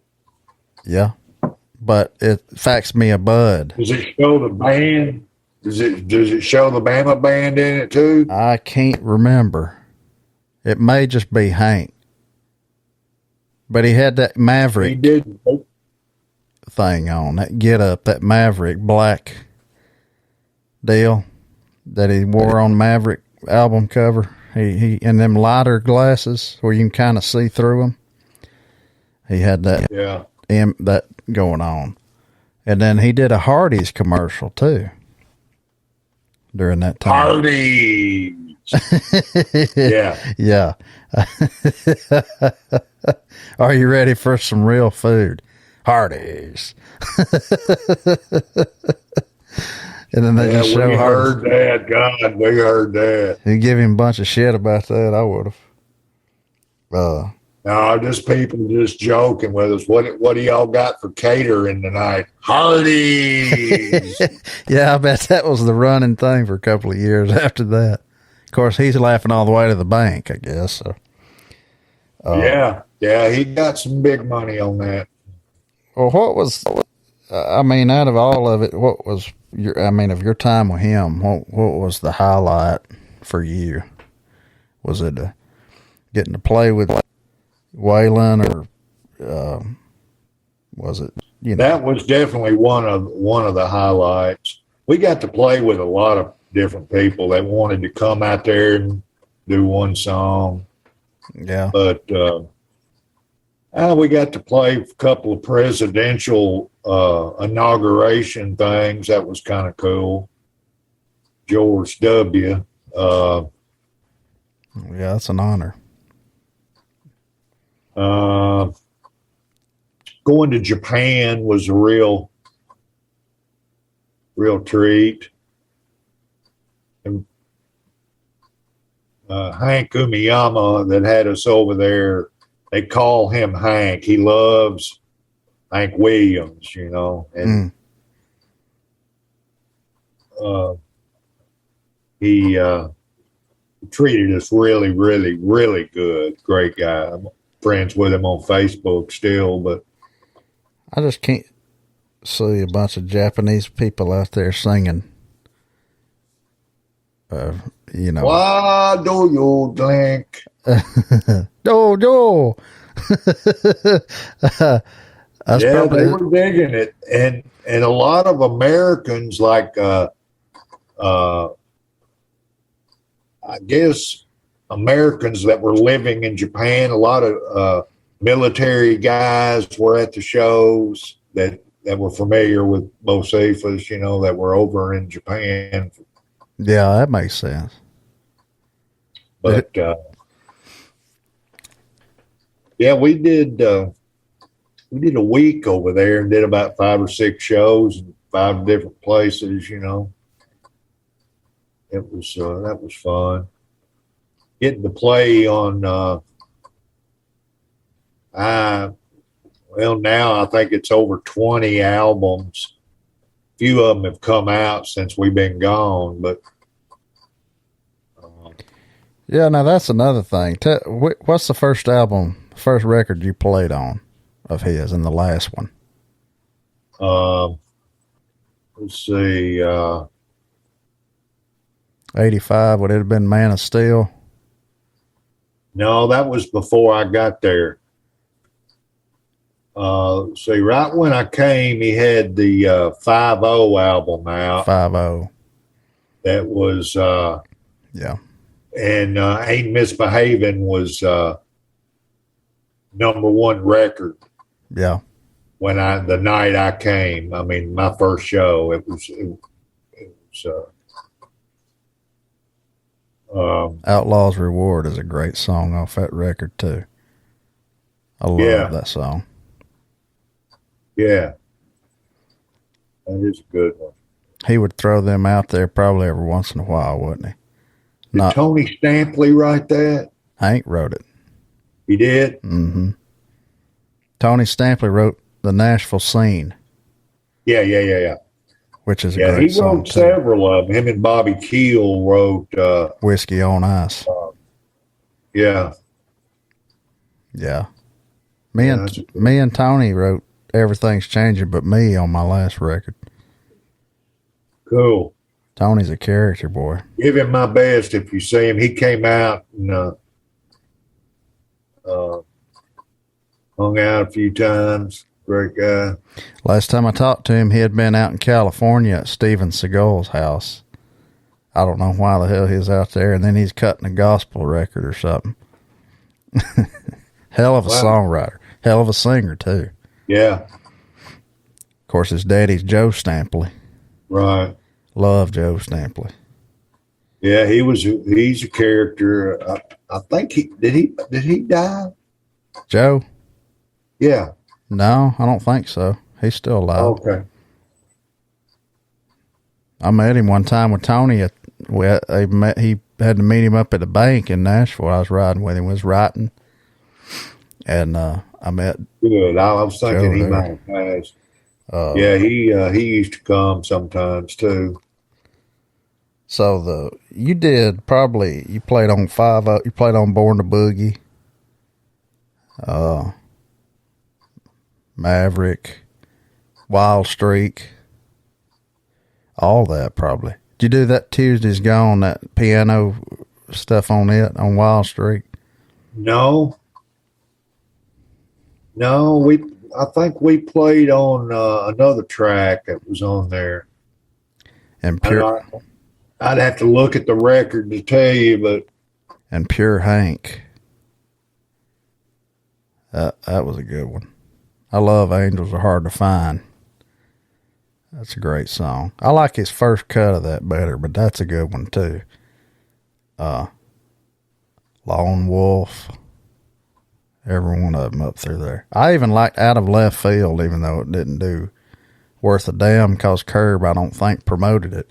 Yeah, but it Fax Me a Bud. Does it show the band? Does it show the Bama band in it too? I can't remember. It may just be Hank, but he had that Maverick He did. thing on, that get up, that Maverick black deal that he wore on Maverick album cover. He and them lighter glasses where you can kind of see through them. He had that that going on, and then he did a Hardees commercial too during that time. Hardees. Yeah. Are you ready for some real food? Hardees. And then they just show we Hardees. heard that. God, we heard that. You give him a bunch of shit about that, I would have. No, just people just joking with us. What do y'all got for catering tonight? Hardees. Yeah, I bet that was the running thing for a couple of years after that. Of course, he's laughing all the way to the bank, I guess. So. Yeah, he got some big money on that. Well, what was, out of all of it, what was of your time with him, what was the highlight for you? Was it getting to play with Waylon, or was it, That was definitely one of the highlights. We got to play with a lot of different people that wanted to come out there and do one song. Yeah. But we got to play a couple of presidential inauguration things. That was kind of cool. George W. Yeah, that's an honor. Going to Japan was a real treat. And Hank Umiyama that had us over there, they call him Hank. He loves Hank Williams, and he treated us really, really, really good. Great guy. I'm friends with him on Facebook still, but I just can't see a bunch of Japanese people out there singing. Why do you think? No. They were digging it, and a lot of Americans, like I guess Americans that were living in Japan, a lot of military guys were at the shows that were familiar with Bocephus, that were over in Japan. Yeah, that makes sense. But we did a week over there and did about 5 or 6 shows in 5 different places. It was that was fun. Getting to play on now I think it's over 20 albums. A few of them have come out since we've been gone, but Yeah, now that's another thing. What's the first record you played on of his, and the last one? Let's see. 85, would it have been Man of Steel? No, that was before I got there. See, right when I came, he had the 5-0 album out. 5-0. That was, yeah. And Ain't Misbehaving was #1 record. Yeah. The night I came, I mean, my first show, it was Outlaw's Reward is a great song off that record too. I love that song. Yeah. That is a good one. He would throw them out there probably every once in a while, wouldn't he? Did Tony Stampley write that? Hank wrote it. He did? Mm-hmm. Tony Stampley wrote The Nashville Scene. Yeah. Which is a great song. He wrote several of them. Him and Bobby Keel wrote Whiskey on Ice. Yeah. Yeah. Me and Tony wrote Everything's Changing But Me on my last record. Cool. Tony's a character, boy. Give him my best if you see him. He came out and hung out a few times. Great guy. Last time I talked to him, he had been out in California at Steven Seagal's house. I don't know why the hell he was out there, and then he's cutting a gospel record or something. Hell of a songwriter. Hell of a singer, too. Yeah. Of course, his daddy's Joe Stampley. Right. Love Joe Stampley. Yeah, he's a character. I think did he die? Joe? Yeah. No, I don't think so. He's still alive. Okay. I met him one time with Tony. He had to meet him up at the bank in Nashville. I was riding with him. Was writing, and I met. Good. I was thinking Joe he there. might have passed. Yeah, he used to come sometimes too. So you played on 5-0. You played on Born to Boogie. Maverick, Wild Streak, all that probably. Did you do that Tuesday's Gone, that piano stuff on Wild Streak? No, I think we played on another track that was on there. And I'd have to look at the record to tell you, but. And Pure Hank. That was a good one. I love Angels Are Hard to Find. That's a great song. I like his first cut of that better, but that's a good one too. Lone Wolf. Every one of them up through there. I even liked Out of Left Field, even though it didn't do worth a damn, because Curb, I don't think, promoted it.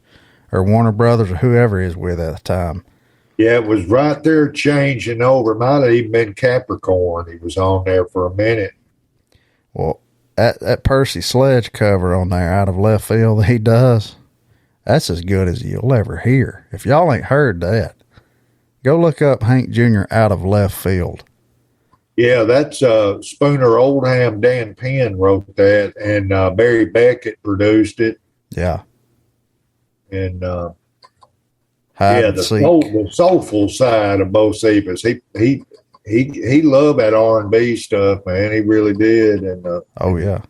Or Warner Brothers or whoever he was with at the time. Yeah, it was right there changing over. Might have even been Capricorn. He was on there for a minute. Well, that Percy Sledge cover on there, Out of Left Field, that he does, that's as good as you'll ever hear. If y'all ain't heard that, go look up Hank Jr. Out of Left Field. Yeah, that's Spooner Oldham. Dan Penn wrote that, and Barry Beckett produced it. Yeah. And the soulful side of Bocephus. He loved that R&B stuff, man. He really did. And oh yeah,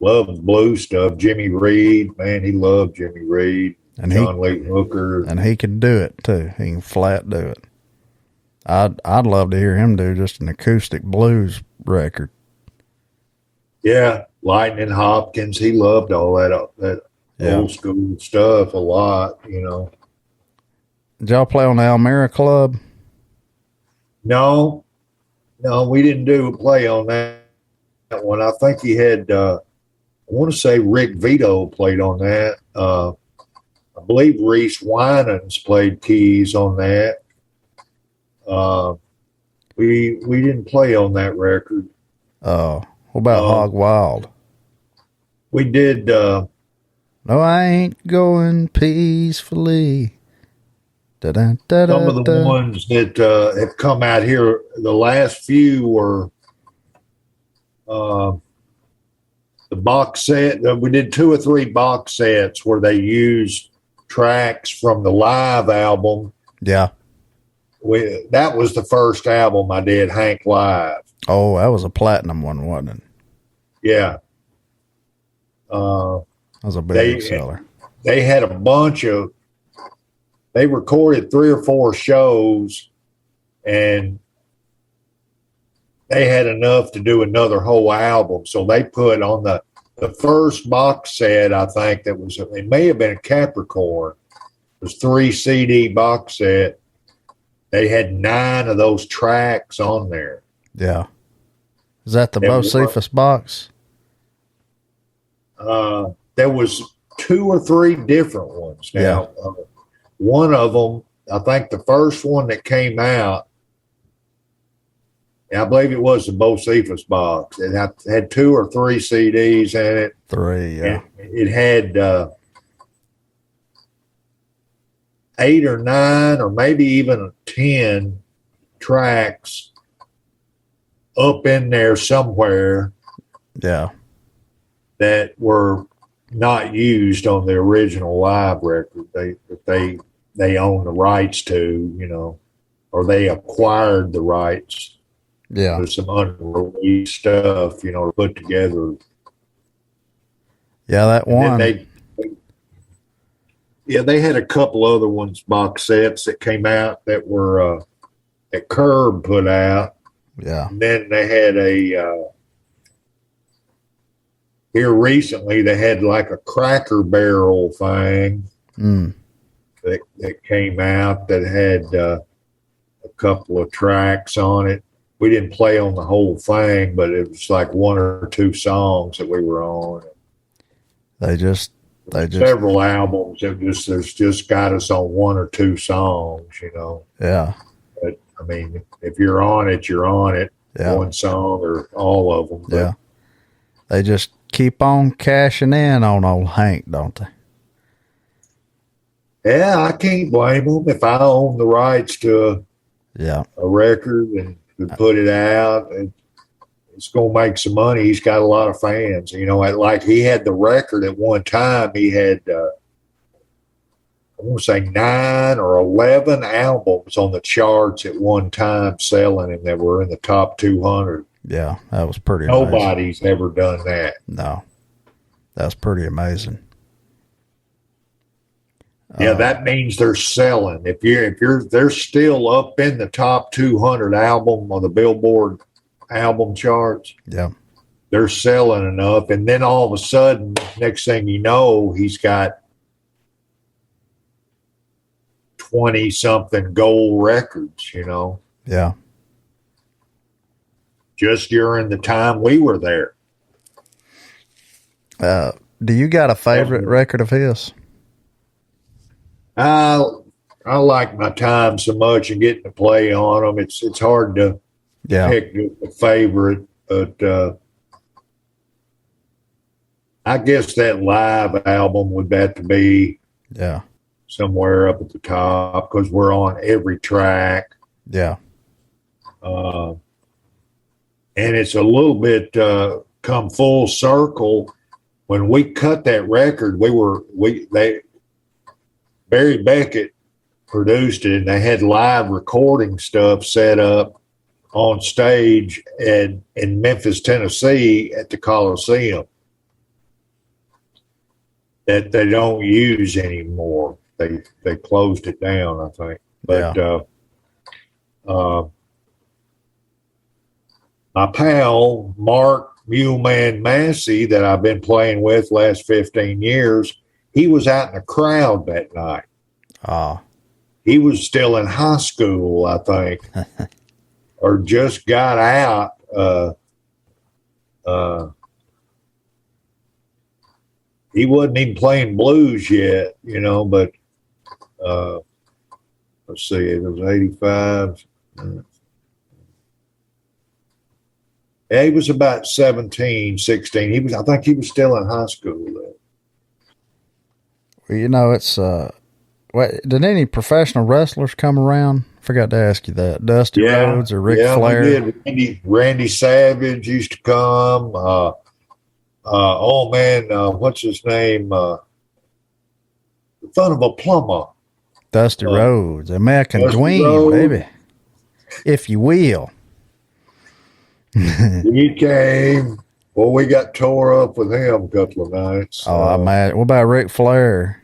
loved blues stuff. Jimmy Reed, man, he loved Jimmy Reed. And John Lee Hooker, and he can do it too. He can flat do it. I'd love to hear him do just an acoustic blues record. Yeah, Lightning Hopkins. He loved all that old school stuff a lot. You know. Did y'all play on the Elmira Club? No, we didn't do a play on that one. I think he had, I want to say Rick Vito played on that. I believe Reese Winans played keys on that. We didn't play on that record. What about Hog Wild? We did. No, I ain't going peacefully. Some of the ones that have come out here, the last few were the box set. We did 2 or 3 box sets where they used tracks from the live album. Yeah. That was the first album I did, Hank Live. Oh, that was a platinum one, wasn't it? Yeah. That was a big seller. They had a bunch of, they recorded 3 or 4 shows, and they had enough to do another whole album. So they put on the first box set, I think it may have been a Capricorn. It was 3 CD box set. They had 9 of those tracks on there. Yeah. Is that the Bocephus box? There was 2 or 3 different ones. Now, one of them, I think the first one that came out, I believe it was the Bocephus box. It had 2 or 3 CDs in it. 3, yeah. It had 8 or 9 or maybe even 10 tracks up in there somewhere. Yeah. That were not used on the original live record. They own the rights to, or they acquired the rights. Yeah. There's some unreleased stuff, put together. Yeah, that one. They had a couple other ones, box sets that came out that were that Curb put out. Yeah. And then they had here recently, they had like a Cracker Barrel thing that came out that had a couple of tracks on it. We didn't play on the whole thing, but it was like 1 or 2 songs that we were on. They just several albums that just got us on 1 or 2 songs, Yeah. But I mean, if you're on it, you're on it. Yeah. 1 song or all of them. Yeah. They just keep on cashing in on old Hank, don't they? Yeah, I can't blame them. If I own the rights to a record and put it out, and it's going to make some money. He's got a lot of fans. Like he had the record at one time. He had, I want to say 9 or 11 albums on the charts at one time selling, and they were in the top 200. Yeah, that was pretty Nobody's ever done that. No, that's pretty amazing. Yeah, that means they're selling. If they're still up in the top 200 album on the Billboard album charts. Yeah, they're selling enough, and then all of a sudden, next thing you know, he's got 20-something gold records. Yeah. Just during the time we were there. Do you got a favorite record of his? I like my time so much and getting to play on them. It's hard to pick a favorite, but I guess that live album would have to be somewhere up at the top because we're on every track. Yeah. And it's a little bit come full circle. When we cut that record, Barry Beckett produced it, and they had live recording stuff set up on stage in Memphis, Tennessee at the Coliseum that they don't use anymore. They closed it down, I think. But my pal, Mark Muleman Massey, that I've been playing with last 15 years, he was out in the crowd that night. He was still in high school, I think, or just got out. He wasn't even playing blues yet, but let's see, it was 85. He was about 17, 16. I think he was still in high school then. Well, it's What, did any professional wrestlers come around? Forgot to ask you that. Dusty Rhodes or Ric Flair? Yeah, we did. Randy Savage used to come. Oh man, what's his name? Son of a plumber. Dusty Rhodes, American Dusty Dwayne, Rhodes. baby, if you will. He came. Well, we got tore up with him a couple of nights. Oh, man. What about Ric Flair?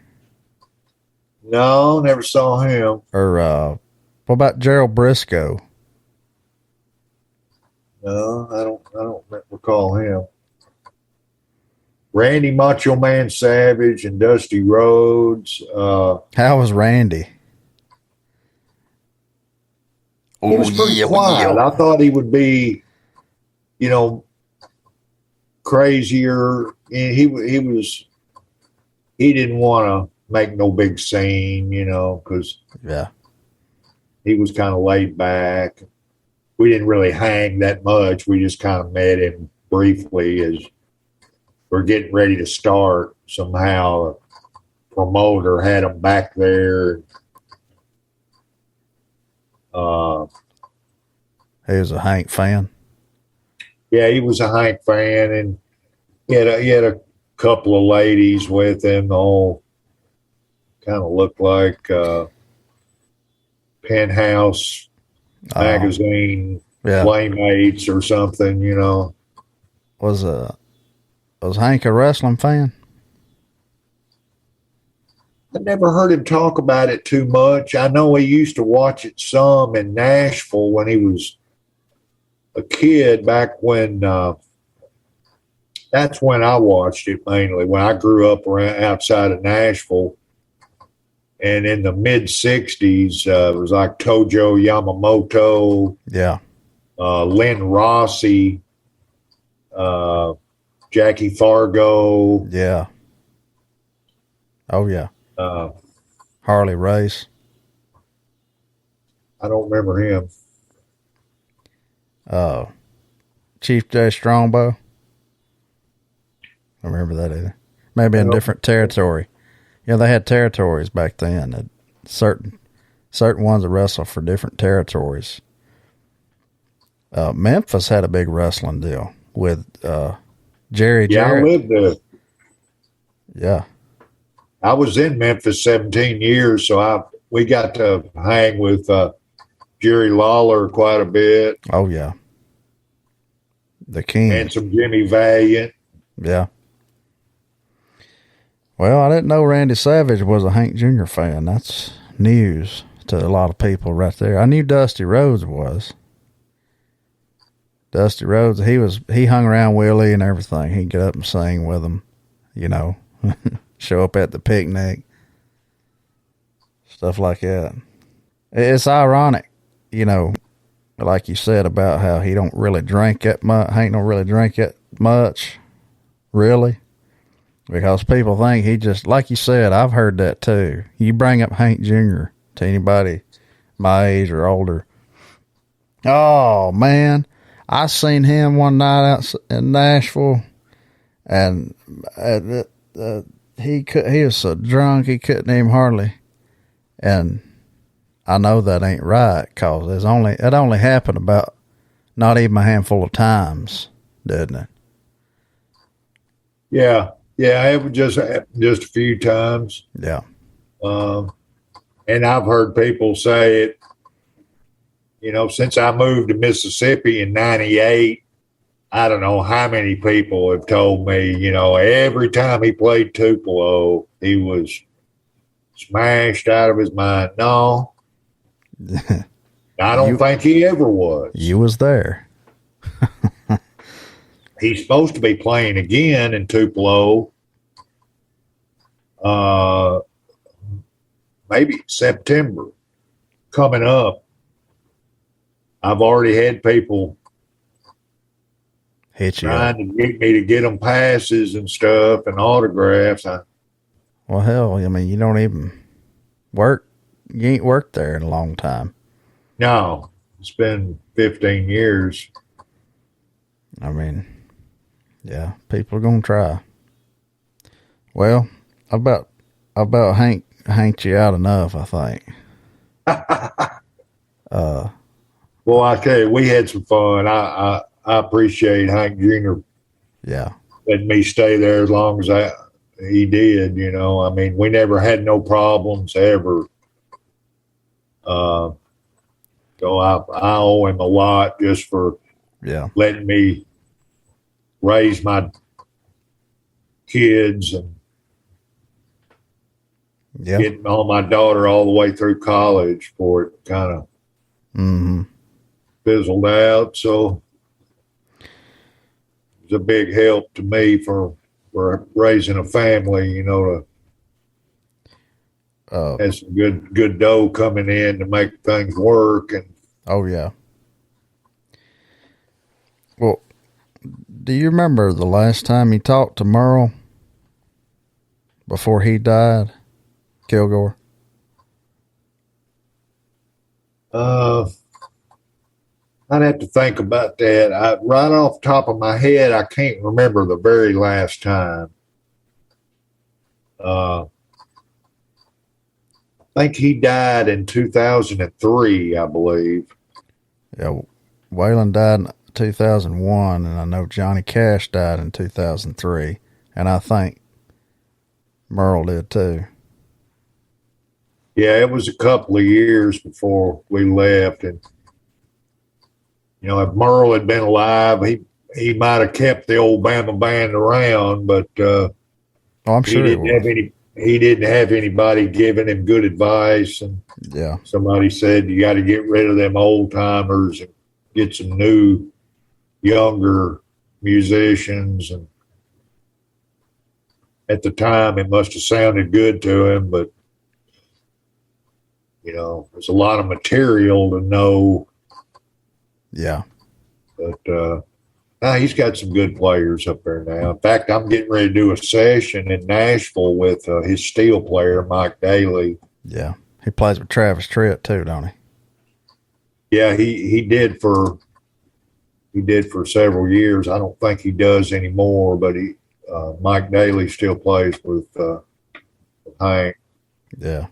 No, never saw him. Or what about Gerald Briscoe? No, I don't recall him. Randy Macho Man Savage and Dusty Rhodes. How was Randy? He was pretty quiet. I thought he would be, crazier. And he didn't want to make no big scene, because he was kind of laid back. We didn't really hang that much. We just kind of met him briefly as we're getting ready to start. Somehow, a promoter had him back there. He was a Hank fan. Yeah, he was a Hank fan, and he had a couple of ladies with him. All kind of looked like Penthouse magazine playmates or something. Was Hank a wrestling fan? I never heard him talk about it too much. I know he used to watch it some in Nashville when he was a kid, back when that's when I watched it mainly, when I grew up around outside of Nashville. And in the mid 60s, it was like Tojo Yamamoto, Lynn Rossi, Jackie Fargo. Yeah. Oh, yeah. Harley Race. I don't remember him. Chief J. Strongbow. I remember that either. Maybe in different territory. They had territories back then. That certain ones that wrestle for different territories. Memphis had a big wrestling deal with Jerry Jarrett. I lived there. Yeah. I was in Memphis 17 years, so we got to hang with Jerry Lawler quite a bit. Oh, yeah. The King. And some Jimmy Valiant. Yeah. Well, I didn't know Randy Savage was a Hank Jr. fan. That's news to a lot of people right there. I knew Dusty Rhodes was. Dusty Rhodes, he hung around Willie and everything. He'd get up and sing with him, show up at the picnic, stuff like that. It's ironic, like you said about how he don't really drink that much. Hank don't really drink that much, really. Because people think he just, like you said, I've heard that too. You bring up Hank Jr. to anybody my age or older. Oh, man. I seen him one night out in Nashville, and he was so drunk he couldn't even hardly. And I know that ain't right, because it only happened about not even a handful of times, didn't it? Yeah. Yeah, it was just a few times. Yeah. And I've heard people say it, since I moved to Mississippi in 98, I don't know how many people have told me, every time he played Tupelo, he was smashed out of his mind. No, I don't think he ever was. You was there. He's supposed to be playing again in Tupelo, maybe September coming up. I've already had people hit you trying to get me to get them passes and stuff and autographs. Well, hell, I mean, you don't even work. You ain't worked there in a long time. No, it's been 15 years. I mean, yeah, people are going to try. Well, about Hank hanked you out enough, I think. Well, I tell you, we had some fun. I appreciate Hank Jr. Yeah. letting me stay there as long as he did. You know, I mean, we never had no problems ever. So I owe him a lot just for letting me raise my kids and getting on my daughter all the way through college before it kind of fizzled out. So it was a big help to me for raising a family, you know, to have some good dough coming in to make things work. And well, do you remember the last time you talked to Merle before he died, Kilgore? I'd have to think about that. Right off the top of my head, I can't remember the very last time. I think he died in 2003, I believe. Yeah, Waylon died in 2001, and I know Johnny Cash died in 2003, and I think Merle did too. Yeah, it was a couple of years before we left, and you know, if Merle had been alive, he might have kept the old Bama band around, but I'm sure he didn't have anybody giving him good advice, and somebody said you got to get rid of them old timers and get some new, younger musicians. And at the time, it must have sounded good to him, but you know, there's a lot of material to know. Yeah. But he's got some good players up there now. In fact, I'm getting ready to do a session in Nashville with his steel player, Mike Daly. Yeah. He plays with Travis Tritt too, don't he? Yeah, he did for several years. I don't think he does anymore, but Mike Daly still plays with Hank. Yeah.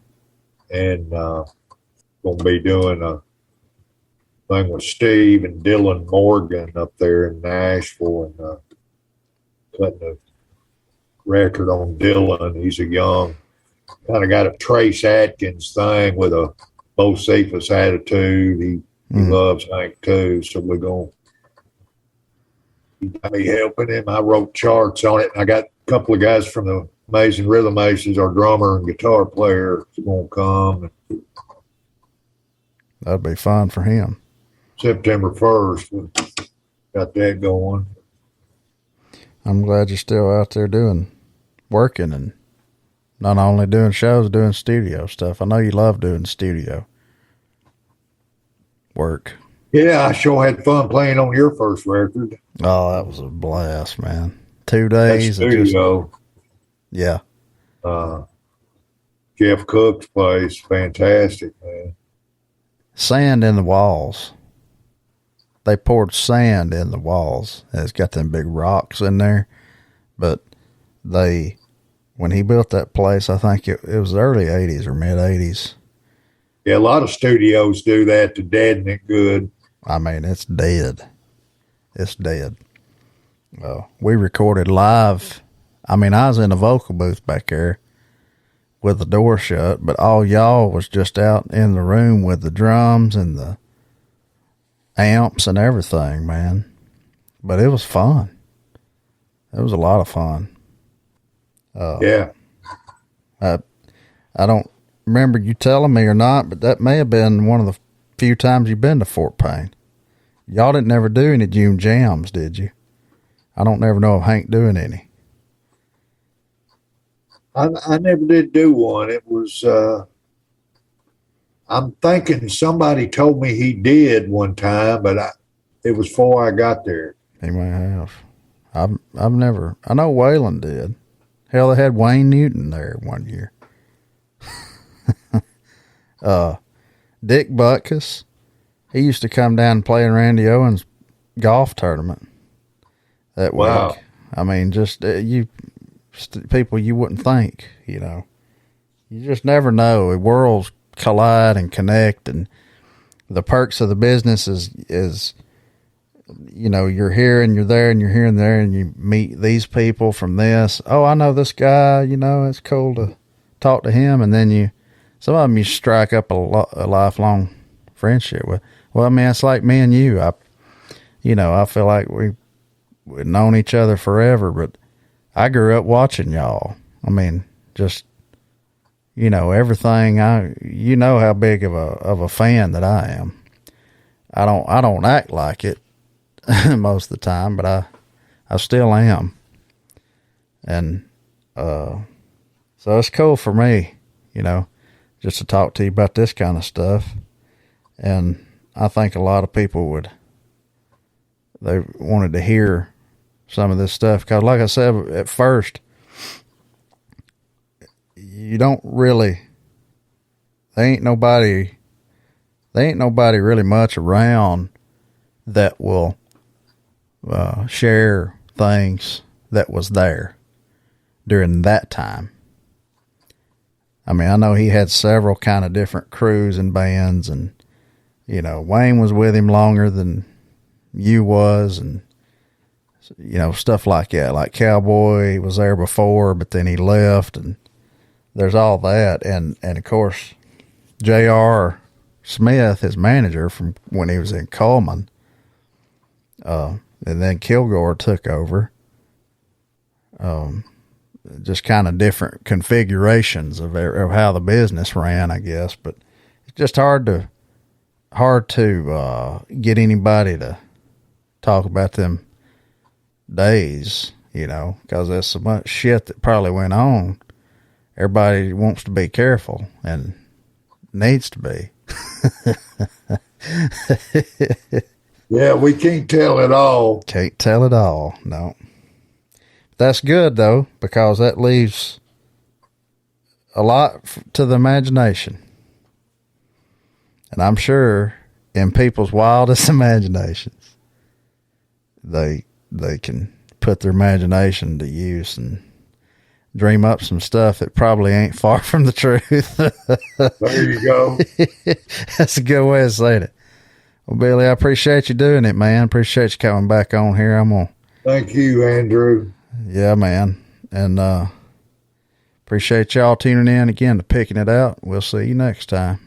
And going to be doing a thing with Steve and Dylan Morgan up there in Nashville, and cutting a record on Dylan. He's a young, kind of got a Trace Atkins thing with a Bocephus attitude. He loves Hank too, so we're going. He got me helping him. I wrote charts on it, and I got a couple of guys from the Amazing Rhythm Aces, our drummer and guitar player, is going to come. That'd be fun for him. September 1st, we got that going. I'm glad you're still out there working and not only doing shows, doing studio stuff. I know you love doing studio work. Yeah, I sure had fun playing on your first record. Oh, that was a blast, man. 2 days. That studio. Yeah. Jeff Cook's place, fantastic, man. Sand in the walls. They poured sand in the walls. And it's got them big rocks in there. But when he built that place, I think it was early 80s or mid 80s. Yeah, a lot of studios do that to deaden it good. I mean, it's dead. It's dead. We recorded live. I mean, I was in a vocal booth back there with the door shut, but all y'all was just out in the room with the drums and the amps and everything, man. But it was fun. It was a lot of fun. Yeah. I don't remember you telling me or not, but that may have been one of the few times you've been to Fort Payne. Y'all didn't never do any June jams, did you? I don't never know of Hank doing any. I never did do one. It was, I'm thinking somebody told me he did one time, but it was before I got there. He may have. I've never, I know Waylon did. Hell, they had Wayne Newton there one year. Dick Butkus, he used to come down and play in Randy Owens' golf tournament that week. I mean, just people you wouldn't think, you know. You just never know. Worlds collide and connect, and the perks of the business is you're here and you're there and you're here and there, and you meet these people from this. Oh, I know this guy. It's cool to talk to him, and then some of them you strike up a lifelong friendship with. Well, I mean, it's like me and you. I feel like we've known each other forever, but I grew up watching y'all. I mean, just everything. How big of a fan that I am. I don't act like it most of the time, but I still am. And so it's cool for me, just to talk to you about this kind of stuff. And I think a lot of people they wanted to hear some of this stuff, because like I said at first, you don't really, there ain't nobody really much around that will share things that was there during that time. I mean, I know he had several kind of different crews and bands, and Wayne was with him longer than you was, and stuff like that. Like Cowboy was there before, but then he left, and there's all that. And of course, J.R. Smith, his manager from when he was in Coleman, and then Kilgore took over. Just kind of different configurations of how the business ran, I guess. But it's just hard to get anybody to talk about them days, because there's so much shit that probably went on. Everybody wants to be careful and needs to be. Yeah, we can't tell it all. Can't tell it all, no. That's good, though, because that leaves a lot to the imagination. And I'm sure in people's wildest imaginations, they can put their imagination to use and dream up some stuff that probably ain't far from the truth. There you go. That's a good way of saying it. Well, Billy, I appreciate you doing it, man. Appreciate you coming back on here. Thank you, Andrew. Yeah, man. And appreciate y'all tuning in again to Picking It Out. We'll see you next time.